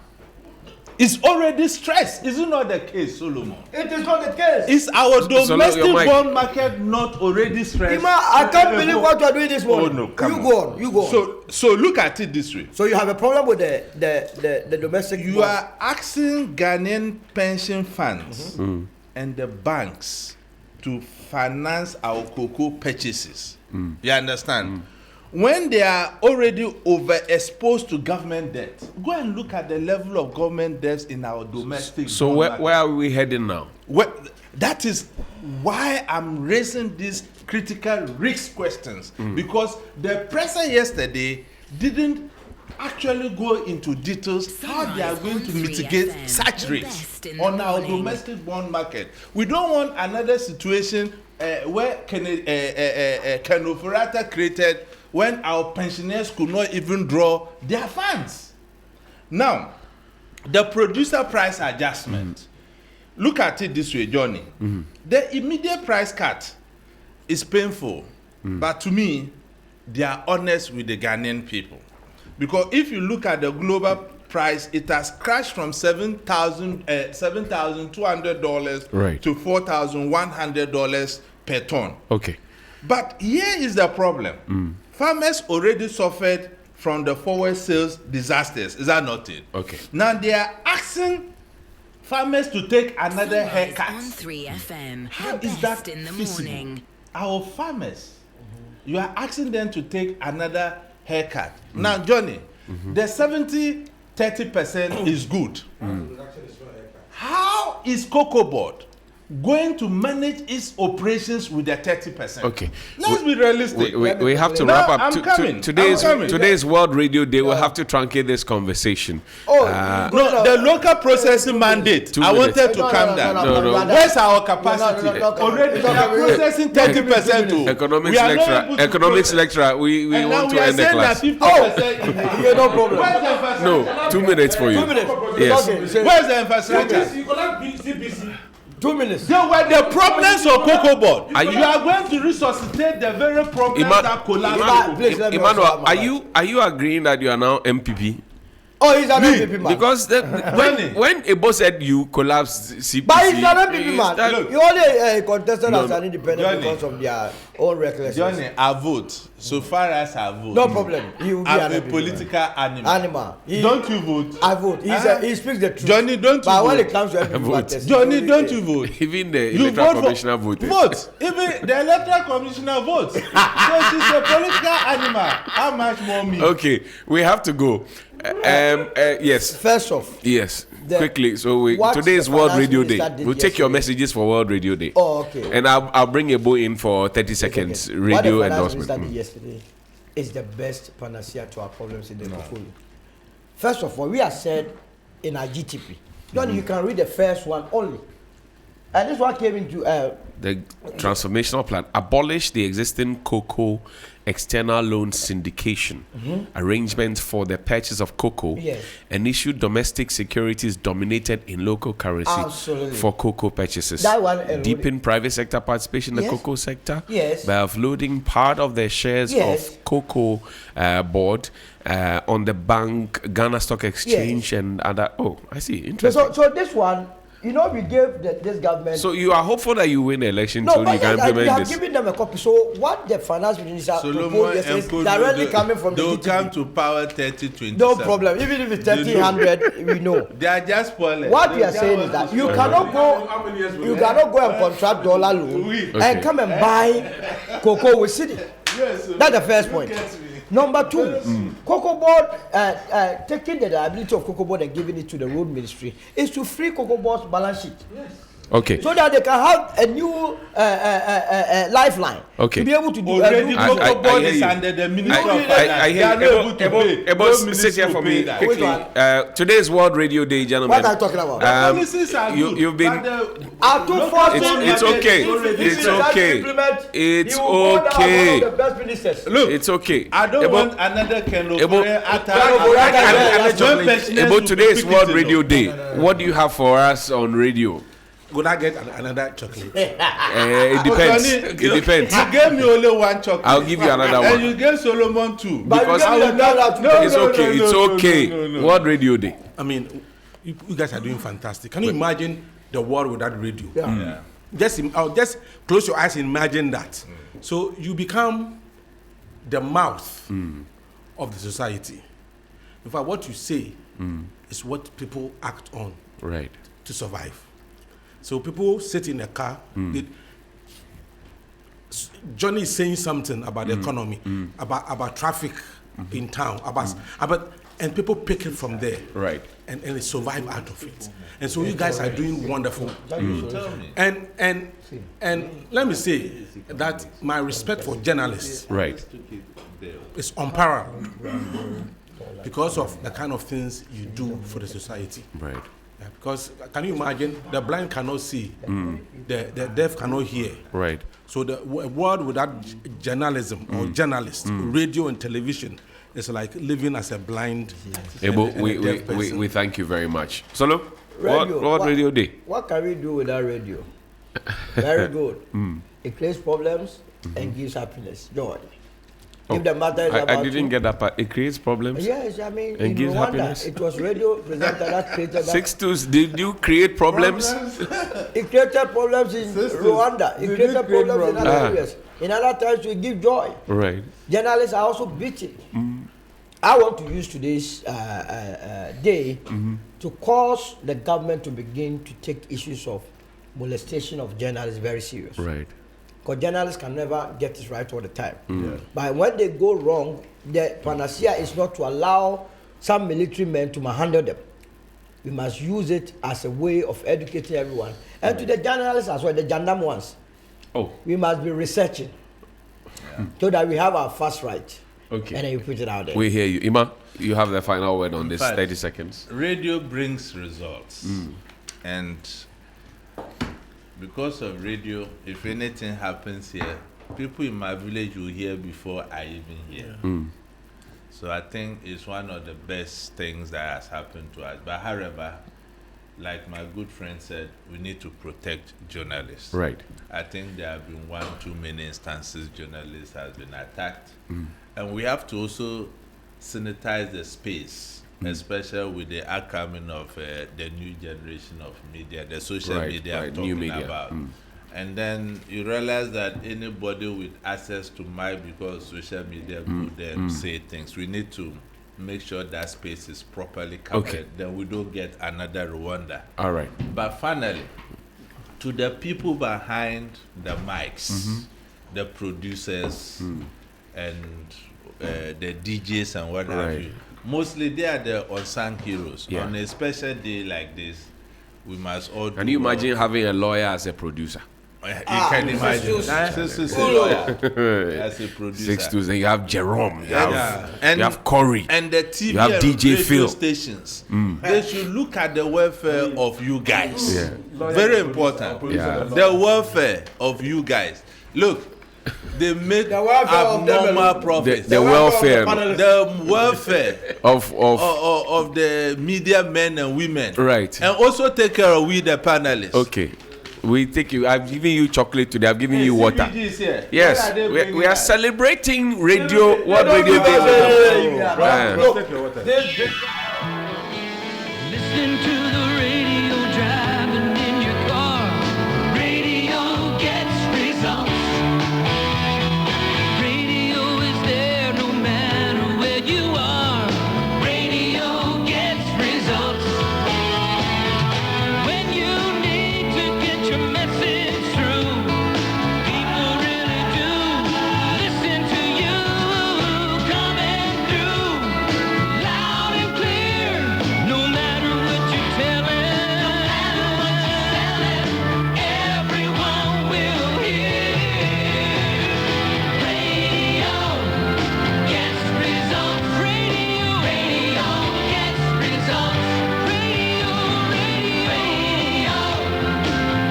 It's already stressed. Is it not the case, Solomon? It is not the case. Is our domestic your mic. bond market not already stressed? Ima, I can't believe what you are doing this morning. Oh no, come you on. go on. You go on. So look at it this way. So you have a problem with the domestic. You are asking Ghanaian pension funds and the banks to finance our cocoa purchases. You understand? When they are already overexposed to government debt, go and look at the level of government debts in our domestic. So bond where market. are we heading now? That is why I'm raising these critical risk questions, because the presser yesterday didn't actually go into details how they are going to mitigate such risks on our domestic bond market. We don't want another situation where Kenoferata created when our pensioners could not even draw their funds. Now, the producer price adjustment. Look at it this way, Johnny. The immediate price cut is painful, but to me, they are honest with the Ghanaian people. Because if you look at the global price, it has crashed from $7,200 Right. to $4,100 per ton. Okay. But here is the problem. Farmers already suffered from the forward sales disasters. Is that not it? Okay. Now they are asking farmers to take another haircut. On 3FM. How The is best that in the feasible? morning. Our farmers you are asking them to take another haircut. Now, Johnny, the 70-30% is good. How is Cocoa Board going to manage its operations with the 30%? Okay. Let's be realistic. We have to No, wrap up. I'm coming. Today's World Radio Day. We'll have to truncate this conversation. No, the local processing mandate. I wanted to calm down. No. Where's our capacity? Already we are processing 30% too. Economics lecturer. We want to end the class. No problem. No, 2 minutes for you. 2 minutes. Yes. Where's the infrastructure? 2 minutes. They were the problems of Cocoa Board. You are going to resuscitate the very problems that collapsed. Emmanuel, are you agreeing that you are now MPP? Oh, he's an MPP man. Because when Ebo said you collapsed CPC, But he's an MPP man. Look, You only contested as an independent Johnny, because of their own recklessness. Johnny, I vote. So far as I vote, No problem. He will be I'm an a MPP political animal. animal. Don't you vote? I vote. He speaks the truth. Johnny, don't you But vote? when it comes to MPP vote. matters, Johnny, don't you vote? even the You electoral vote commissioner voted. Vote. Even the electoral commissioner votes. So she's a political animal. How much more me? Okay, we have to go. Yes. First off, Yes, The- quickly. So what today's the World finance Radio Day. minister did We'll take your yesterday. messages for World Radio Day. Oh, okay. And I'll bring a bow in for 30 seconds what radio the finance endorsement. minister did yesterday is the best panacea to our problems in the portfolio. First of all, we have said in our GTP, Johnny, you can read the first one only. And this one came into The transformational plan abolish the existing cocoa external loan syndication arrangements for the purchase of cocoa Yes. and issue domestic securities dominated in local currency Absolutely. for cocoa purchases. That one alone. Deepen private sector participation in Yes. the cocoa sector Yes. by offloading part of the shares Yes. of cocoa board on the bank, Ghana Stock Exchange, and other. Oh, I see. Interesting. so this one, you know, we gave this government. So you are hopeful that you win the election No, so but you can yes, we implement have this. given them a copy. So what the finance minister Solomon proposed yesterday is Nkodo, directly coming from the they'll GTP. come to power 30-27. No problem. Even if it's They know. 1,300, we know. They are just spoiling. What we are saying is that you cannot go and contract dollar loan Okay. and come and buy cocoa with city. Yes, That's the first point. Number two, Cocoa Board taking the liability of Cocoa Board and giving it to the road ministry is to free Cocoa Board's balance sheet. Okay. So that they can have a new lifeline Okay. to be able to do already I- Cocoa Board hear is you. under the Ministry of I Finance. hear They are not able to pay. Ebo, No sit ministry here for will me pay that. quickly. Which one? Today's World Radio Day, gentlemen. What are you talking about? The policies are good, you've been. but the Are too local forceful. It's government okay. is already It's there. okay. It's okay. The best ministers. Look, It's okay. I don't Ebo, want another Ken Ebo, Ebo, today's World Radio Day. What do you have for us on radio? Would I get another chocolate? It depends. It depends. You gave me only one chocolate. I'll give you another And one. you gave Solomon two. But Because you I gave me another No, It's no, okay. no, It's no, okay. no, no, no. World Radio Day. I mean, you guys are doing fantastic. Can you imagine the world without radio? Yeah. Just close your eyes and imagine that. So you become the mouth of the society. In fact, what you say is what people act on Right. to survive. So people sit in a car. Johnnie is saying something about the economy, about traffic in town, and people pick it from there. Right. And they survive out of it. And so you guys are doing wonderful. Tell me. And let me say that my respect for journalists Right. is unparalleled because of the kind of things you do for the society. Right. Yeah, because can you imagine the blind cannot see, the deaf cannot hear. Right. So the world without journalism or journalists, radio and television is like living as a blind. Ebo, and a deaf person. we thank you very much. Solo, Radio. World Radio Day. What can we do without radio? Very good. It creates problems and gives happiness, joy. If the matter is I about didn't get that part. It creates problems. Yes, I mean, And in gives Rwanda, happiness. it was radio presenter that created that. 6-2. Did you create problems? It created problems in Rwanda. It created problems in other areas. In other times, we give joy. Right. Journalists are also beaten. I want to use today's day to cause the government to begin to take issues of molestation of journalists very serious. Right. because journalists can never get it right all the time. But when they go wrong, the panacea is not to allow some military men to handle them. We must use it as a way of educating everyone. And to the journalists as well, the jandam ones. Oh. We must be researching so that we have our facts right. Okay. And then you put it out there. We hear you. Ima, you have the final word on this. fact, 30 seconds. Radio brings results. And because of radio, if anything happens here, people in my village will hear before I even hear. So I think it's one of the best things that has happened to us. But however, like my good friend said, we need to protect journalists. Right. I think there have been one too many instances journalists has been attacked. And we have to also sanitize the space, especially with the upcoming of the new generation of media, the social media I'm talking new media. about. And then you realize that anybody with access to mic, because social media go there and say things, we need to make sure that space is properly covered. Okay. Then we don't get another Rwanda. All right. But finally, to the people behind the mics, the producers, and the DJs and what have you, mostly they are the unsung heroes. Yeah. On a special day like this, we must all Can you imagine having a lawyer as a producer? You can imagine. As a producer. 6-2, then you have Jerome, you And you have Corey, and the TV you have and DJ radio Phil. stations, they should look at the welfare of you guys. Yeah. Very important. Yeah. The welfare of you guys. Look, they make The welfare of them abnormal alone. profits. The welfare The welfare of the media men and women. Right. And also take care of we the panelists. Okay. We take you. I've given you chocolate today. I've given you water. CBG is here. Yes, What are they we bringing are out? celebrating radio. What don't radio give day? us Yeah. Take your water. Listening to the radio, driving in your car. Radio gets results. Radio is there no matter where you are. Radio gets results. When you need to get your message through, people really do listen to you. Coming through loud and clear, no matter what you're telling, everyone will hear. Radio gets results. Radio gets results. Radio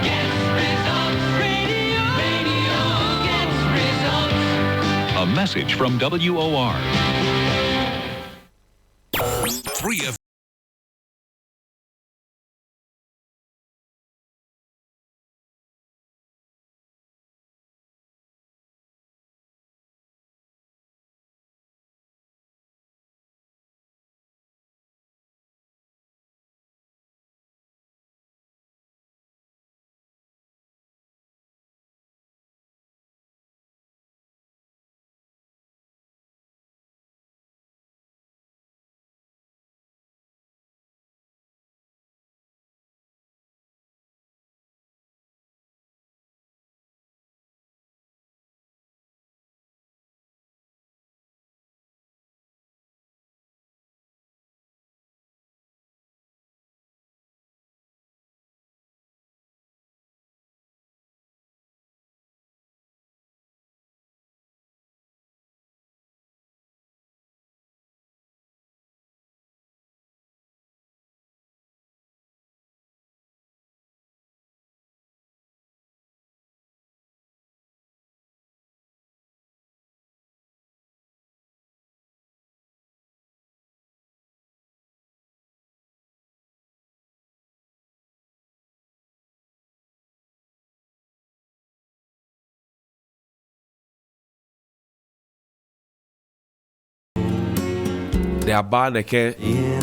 gets results. Radio gets results. A message from WOR. 3 of the Abaneke